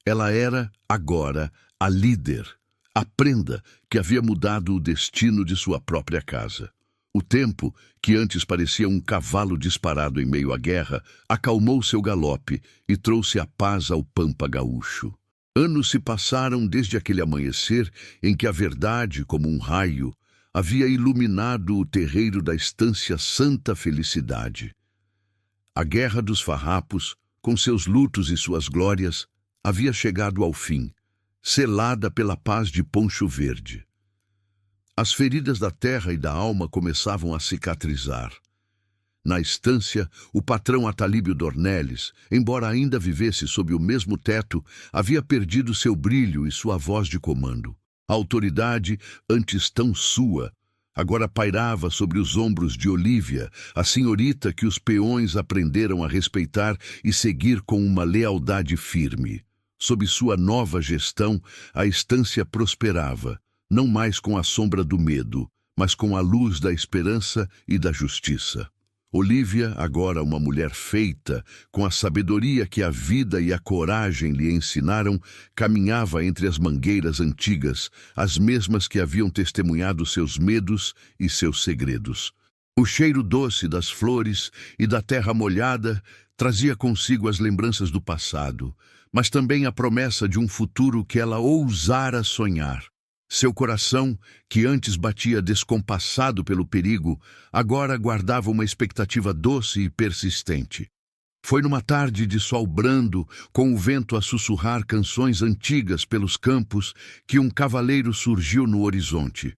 [SPEAKER 1] Ela era, agora, a líder, a prenda que havia mudado o destino de sua própria casa. O tempo, que antes parecia um cavalo disparado em meio à guerra, acalmou seu galope e trouxe a paz ao pampa gaúcho. Anos se passaram desde aquele amanhecer em que a verdade, como um raio, havia iluminado o terreiro da estância Santa Felicidade. A Guerra dos Farrapos, com seus lutos e suas glórias, havia chegado ao fim, selada pela paz de Poncho Verde. As feridas da terra e da alma começavam a cicatrizar. Na estância, o patrão Atalíbio Dornelles, embora ainda vivesse sob o mesmo teto, havia perdido seu brilho e sua voz de comando. A autoridade, antes tão sua, agora pairava sobre os ombros de Olívia, a senhorita que os peões aprenderam a respeitar e seguir com uma lealdade firme. Sob sua nova gestão, a estância prosperava, não mais com a sombra do medo, mas com a luz da esperança e da justiça. Olívia, agora uma mulher feita, com a sabedoria que a vida e a coragem lhe ensinaram, caminhava entre as mangueiras antigas, as mesmas que haviam testemunhado seus medos e seus segredos. O cheiro doce das flores e da terra molhada trazia consigo as lembranças do passado, mas também a promessa de um futuro que ela ousara sonhar. Seu coração, que antes batia descompassado pelo perigo, agora guardava uma expectativa doce e persistente. Foi numa tarde de sol brando, com o vento a sussurrar canções antigas pelos campos, que um cavaleiro surgiu no horizonte.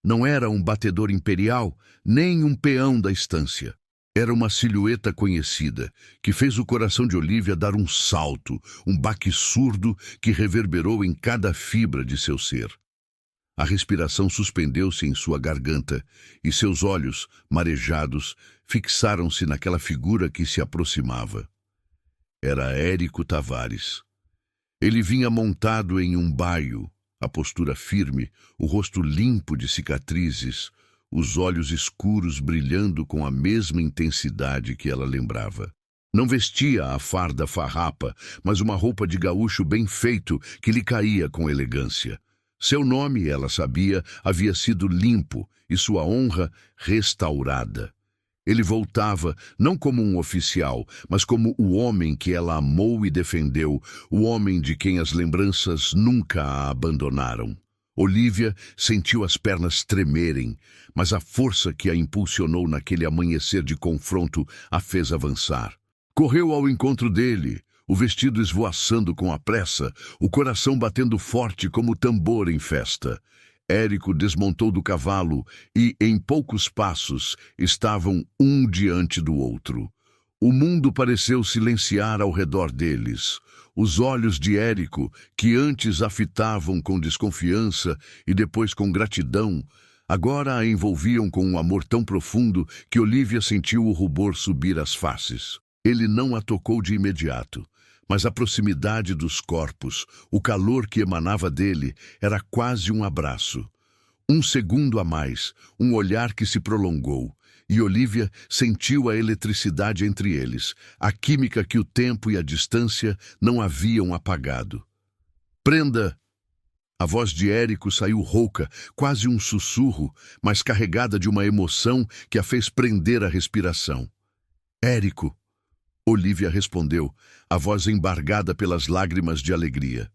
[SPEAKER 1] Não era um batedor imperial, nem um peão da estância. Era uma silhueta conhecida, que fez o coração de Olívia dar um salto, um baque surdo que reverberou em cada fibra de seu ser. A respiração suspendeu-se em sua garganta e seus olhos, marejados, fixaram-se naquela figura que se aproximava. Era Érico Tavares. Ele vinha montado em um baio, a postura firme, o rosto limpo de cicatrizes, os olhos escuros brilhando com a mesma intensidade que ela lembrava. Não vestia a farda farrapa, mas uma roupa de gaúcho bem feito que lhe caía com elegância. Seu nome, ela sabia, havia sido limpo e sua honra restaurada. Ele voltava não como um oficial, mas como o homem que ela amou e defendeu, o homem de quem as lembranças nunca a abandonaram. Olívia sentiu as pernas tremerem, mas a força que a impulsionou naquele amanhecer de confronto a fez avançar. Correu ao encontro dele, o vestido esvoaçando com a pressa, o coração batendo forte como tambor em festa. Érico desmontou do cavalo e, em poucos passos, estavam um diante do outro. O mundo pareceu silenciar ao redor deles. Os olhos de Érico, que antes a fitavam com desconfiança e depois com gratidão, Agora a envolviam com um amor tão profundo que Olivia sentiu o rubor subir às faces. Ele não a tocou de imediato, mas a proximidade dos corpos, o calor que emanava dele, era quase um abraço. Um segundo a mais, um olhar que se prolongou, e Olivia sentiu a eletricidade entre eles, a química que o tempo e a distância não haviam apagado. Prenda! A voz de Érico saiu rouca, quase um sussurro, mas carregada de uma emoção que a fez prender a respiração. Érico! Olivia respondeu, a voz embargada pelas lágrimas de alegria.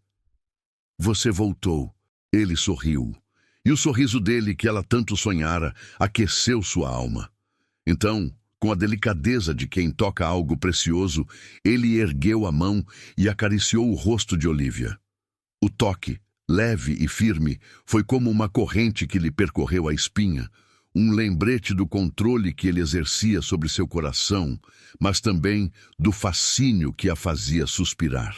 [SPEAKER 1] Você voltou. Ele sorriu. E o sorriso dele, que ela tanto sonhara, aqueceu sua alma. Então, com a delicadeza de quem toca algo precioso, ele ergueu a mão e acariciou o rosto de Olivia. O toque, leve e firme, foi como uma corrente que lhe percorreu a espinha, um lembrete do controle que ele exercia sobre seu coração, mas também do fascínio que a fazia suspirar.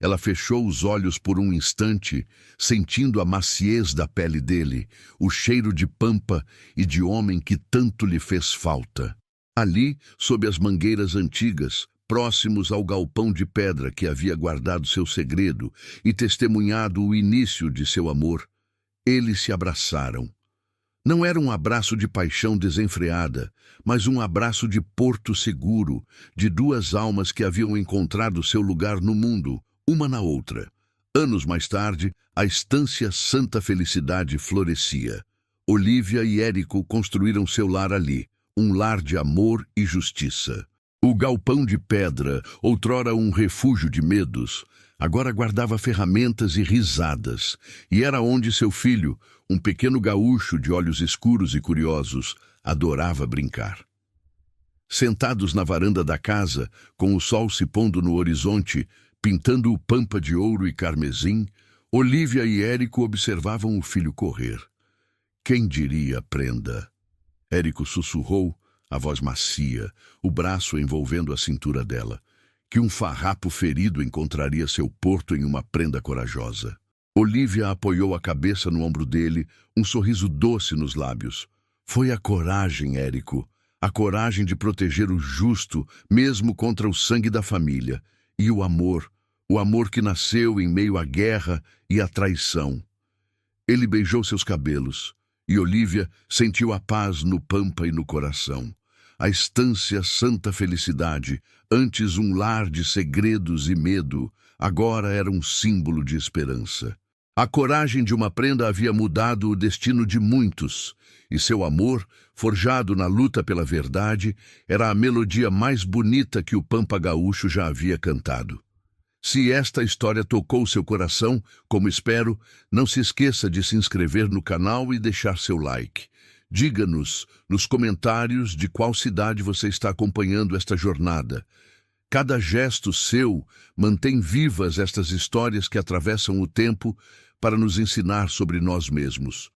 [SPEAKER 1] Ela fechou os olhos por um instante, sentindo a maciez da pele dele, o cheiro de pampa e de homem que tanto lhe fez falta. Ali, sob as mangueiras antigas, próximos ao galpão de pedra que havia guardado seu segredo e testemunhado o início de seu amor, eles se abraçaram. Não era um abraço de paixão desenfreada, mas um abraço de porto seguro, de duas almas que haviam encontrado seu lugar no mundo, uma na outra. Anos mais tarde, a estância Santa Felicidade florescia. Olivia e Érico construíram seu lar ali, um lar de amor e justiça. O galpão de pedra, outrora um refúgio de medos, agora guardava ferramentas e risadas, e era onde seu filho, um pequeno gaúcho de olhos escuros e curiosos, adorava brincar. Sentados na varanda da casa, com o sol se pondo no horizonte, pintando o pampa de ouro e carmesim, Olivia e Érico observavam o filho correr. Quem diria, prenda? Érico sussurrou, a voz macia, o braço envolvendo a cintura dela, que um farrapo ferido encontraria seu porto em uma prenda corajosa. Olivia apoiou a cabeça no ombro dele, um sorriso doce nos lábios. Foi a coragem, Érico, a coragem de proteger o justo, mesmo contra o sangue da família, e o amor que nasceu em meio à guerra e à traição. Ele beijou seus cabelos, e Olivia sentiu a paz no pampa e no coração. A estância Santa Felicidade, antes um lar de segredos e medo, agora era um símbolo de esperança. A coragem de uma prenda havia mudado o destino de muitos, e seu amor, forjado na luta pela verdade, era a melodia mais bonita que o Pampa Gaúcho já havia cantado. Se esta história tocou seu coração, como espero, não se esqueça de se inscrever no canal e deixar seu like. Diga-nos nos comentários de qual cidade você está acompanhando esta jornada. Cada gesto seu mantém vivas estas histórias que atravessam o tempo para nos ensinar sobre nós mesmos.